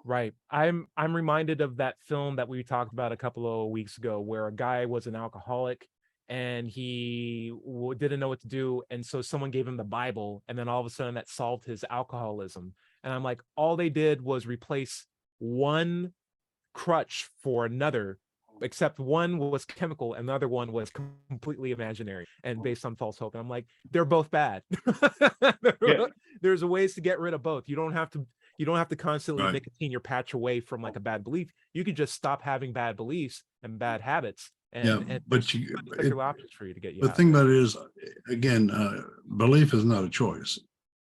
Right. I'm reminded of that film that we talked about a couple of weeks ago, where a guy was an alcoholic and he didn't know what to do, and so someone gave him the Bible, and then all of a sudden that solved his alcoholism. And I'm like, all they did was replace one crutch for another, except one was chemical and the other one was completely imaginary and based on false hope. And I'm like, they're both bad. There's ways to get rid of both. You don't have to constantly Right. nicotine your patch away from like a bad belief. You could just stop having bad beliefs and bad habits. And but there's you, secular options for you to get you the out. thing about it is, again, belief is not a choice.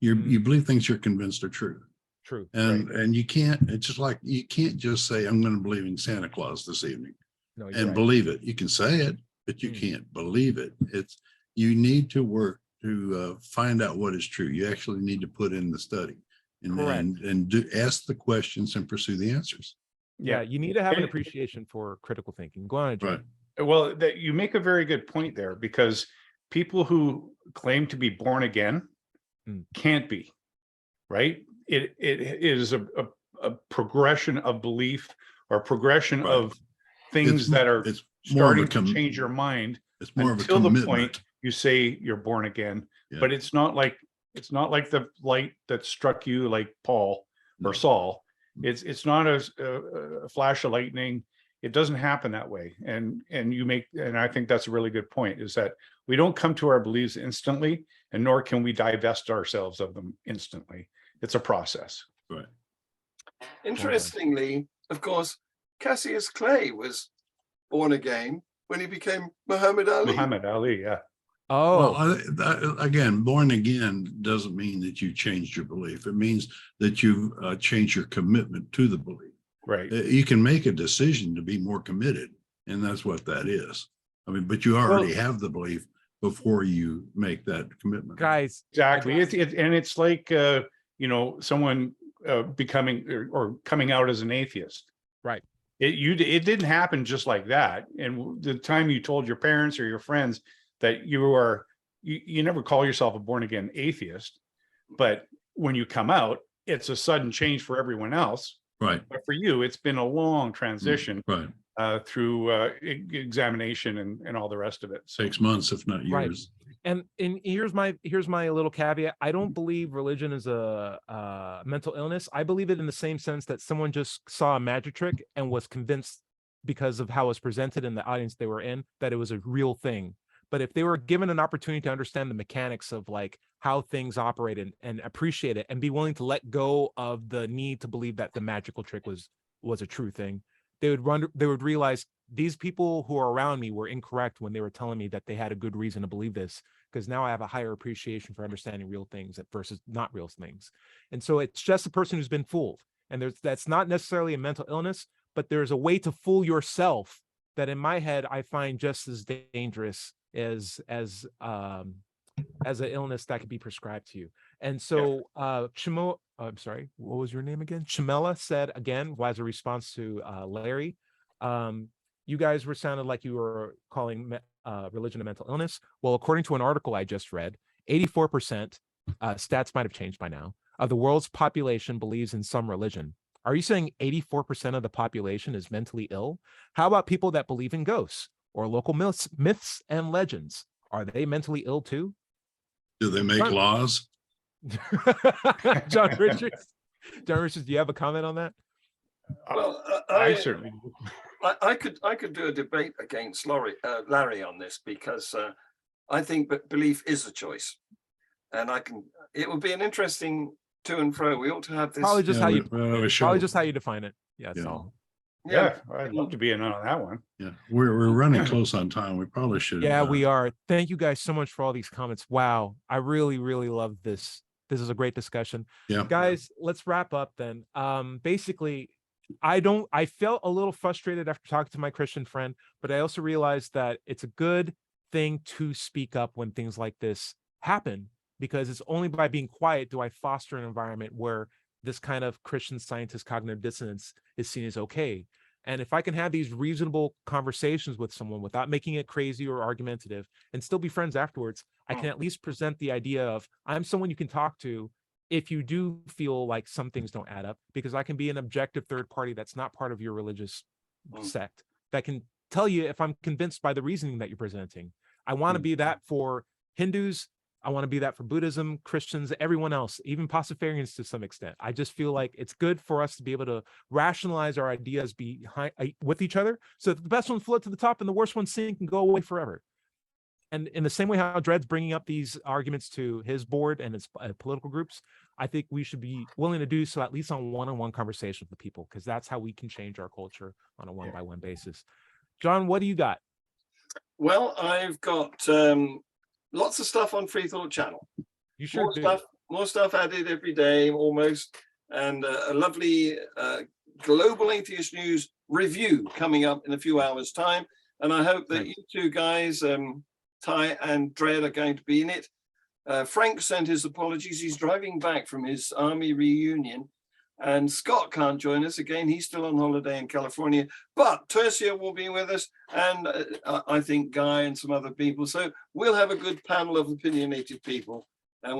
You believe things you're convinced are true, True. and you can't. It's just like you can't just say I'm going to believe in Santa Claus this evening No, you're and right. believe it. You can say it, but you can't believe it. You need to work to find out what is true. You actually need to put in the study and ask the questions and pursue the answers. Yeah, you need to have an And- appreciation for critical thinking. Go on, Jim. Right. Well, that you make a very good point there, because people who claim to be born again can't be, right? It is a progression of belief or progression Right. of things that are It's more of a starting to change your mind It's more of a until the commitment. point you say you're born again. Yeah. But it's not like the light that struck you like Paul No. or Saul. It's not a flash of lightning. It doesn't happen that way. And I think that's a really good point, is that we don't come to our beliefs instantly, and nor can we divest ourselves of them instantly. It's a process. Right. Interestingly, of course, Cassius Clay was born again when he became Muhammad Ali. Muhammad Ali, yeah. Well, Oh, again, born again doesn't mean that you changed your belief. It means that you changed your commitment to the belief. Right. You can make a decision to be more committed, and that's what that is. I mean, but you already have the belief before you make that commitment. guys, Exactly. I got- And it's like, someone becoming or coming out as an atheist. right. It didn't happen just like that. And the time you told your parents or your friends that you never call yourself a born again atheist, but when you come out, it's a sudden change for everyone else. Right. But for you, it's been a long transition Right. through examination and all the rest of it. So, 6 months, if not Right. years. And here's my little caveat. I don't believe religion is a mental illness. I believe it in the same sense that someone just saw a magic trick and was convinced because of how it was presented in the audience they were in that it was a real thing. But if they were given an opportunity to understand the mechanics of like how things operate and appreciate it and be willing to let go of the need to believe that the magical trick was a true thing, they would realize these people who are around me were incorrect when they were telling me that they had a good reason to believe this, because now I have a higher appreciation for understanding real things versus not real things. And so it's just a person who's been fooled. And that's not necessarily a mental illness, but there's a way to fool yourself that in my head, I find just as dangerous as an illness that could be prescribed to you. And so I'm sorry, what was your name again? Chamela said again, as a response to Larry, you guys were sounded like you were calling religion a mental illness. Well, according to an article I just read, 84%, stats might have changed by now, of the world's population believes in some religion. Are you saying 84% of the population is mentally ill? How about people that believe in ghosts or local myths and legends? Are they mentally ill too? Do they make laws? John Richards, do you have a comment on that? Well, I certainly do. I could do a debate against Larry on this, because I think that belief is a choice, and it would be an interesting to and fro. We ought to have this. Probably just Probably just how you define it. Yeah, that's Yeah. all. Yeah, I'd love to be in on that one. Yeah, we're running close on time. We probably should. Yeah, we are. Thank you guys so much for all these comments. Wow, I really, really love this. This is a great discussion. Yeah. Guys, let's wrap up then. Basically, I felt a little frustrated after talking to my Christian friend, but I also realized that it's a good thing to speak up when things like this happen, because it's only by being quiet do I foster an environment where this kind of Christian Scientist cognitive dissonance is seen as okay. And if I can have these reasonable conversations with someone without making it crazy or argumentative and still be friends afterwards, I can at least present the idea of I'm someone you can talk to if you do feel like some things don't add up, because I can be an objective third party that's not part of your religious sect that can tell you if I'm convinced by the reasoning that you're presenting. I want to be that for Hindus. I want to be that for Buddhism, Christians, everyone else, even Pastafarians to some extent. I just feel like it's good for us to be able to rationalize our ideas with each other, so that the best ones float to the top and the worst ones sink and go away forever. And in the same way how Dred's bringing up these arguments to his board and his political groups, I think we should be willing to do so at least on one-on-one conversations with people, because that's how we can change our culture on a one-by-one basis. John, what do you got? Well, I've got lots of stuff on Free Thought Channel. You sure do. More stuff added every day almost, and a lovely Global Atheist News review coming up in a few hours' time. And I hope that you two guys, Ty and Dred, are going to be in it. Frank sent his apologies. He's driving back from his army reunion. And Scott can't join us again. He's still on holiday in California. But Tercia will be with us, and I think Guy and some other people. So we'll have a good panel of opinionated people. And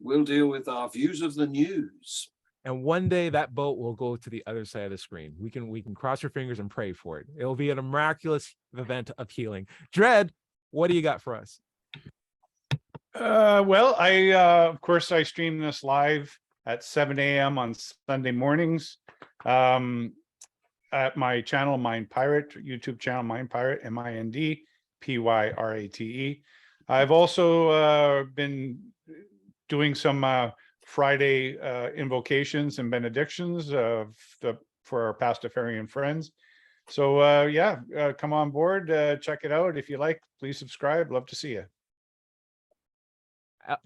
we'll deal with our views of the news. And one day that boat will go to the other side of the screen. We can cross your fingers and pray for it. It'll be a miraculous event of healing. Dred, what do you got for us? Well, of course, I stream this live at 7 a.m. on Sunday mornings at my channel, Mind Pirate, YouTube channel, Mind Pirate, MINDPYRATE. I've also been doing some Friday invocations and benedictions for our Pastafarian friends. So come on board, check it out. If you like, please subscribe. Love to see you.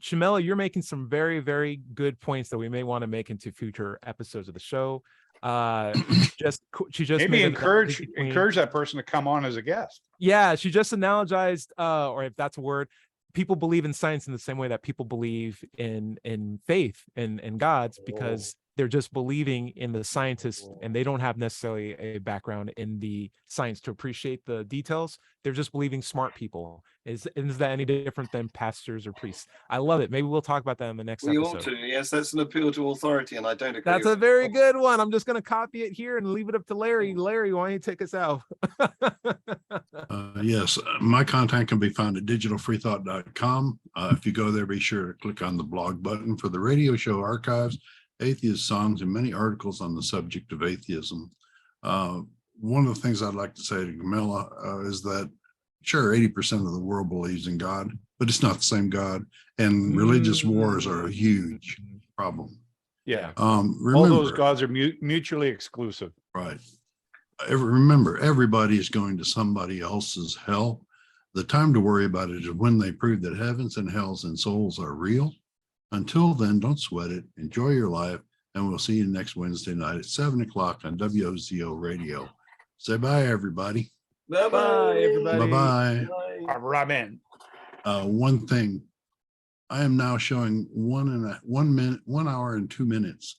Shamela, you're making some very, very good points that we may want to make into future episodes of the show. She just Maybe made an encourage analogy between- encourage that person to come on as a guest. Yeah, she just analogized, or if that's a word, people believe in science in the same way that people believe in faith and gods, because they're just believing in the scientists and they don't have necessarily a background in the science to appreciate the details. They're just believing smart people. Is that any different than pastors or priests? I love it. Maybe we'll talk about that in the next We episode. ought to. Yes, that's an appeal to authority, and I don't agree. That's a with very it. good one. I'm just going to copy it here and leave it up to Larry. Larry, why don't you take us out? Yes, my content can be found at digitalfreethought.com. If you go there, be sure to click on the blog button for the radio show archives, atheist songs, and many articles on the subject of atheism. One of the things I'd like to say to Camilla is that, sure, 80% of the world believes in God, but it's not the same God. And religious wars are a huge problem. Yeah. Remember, All those gods are mutually exclusive. right. Remember, everybody is going to somebody else's hell. The time to worry about it is when they prove that heavens and hells and souls are real. Until then, don't sweat it. Enjoy your life. And we'll see you next Wednesday night at 7:00 on WOZO Radio. Say bye, everybody. Bye-bye, everybody. Bye-bye. Bye. Ramen. One thing, I am now showing 1 hour and 2 minutes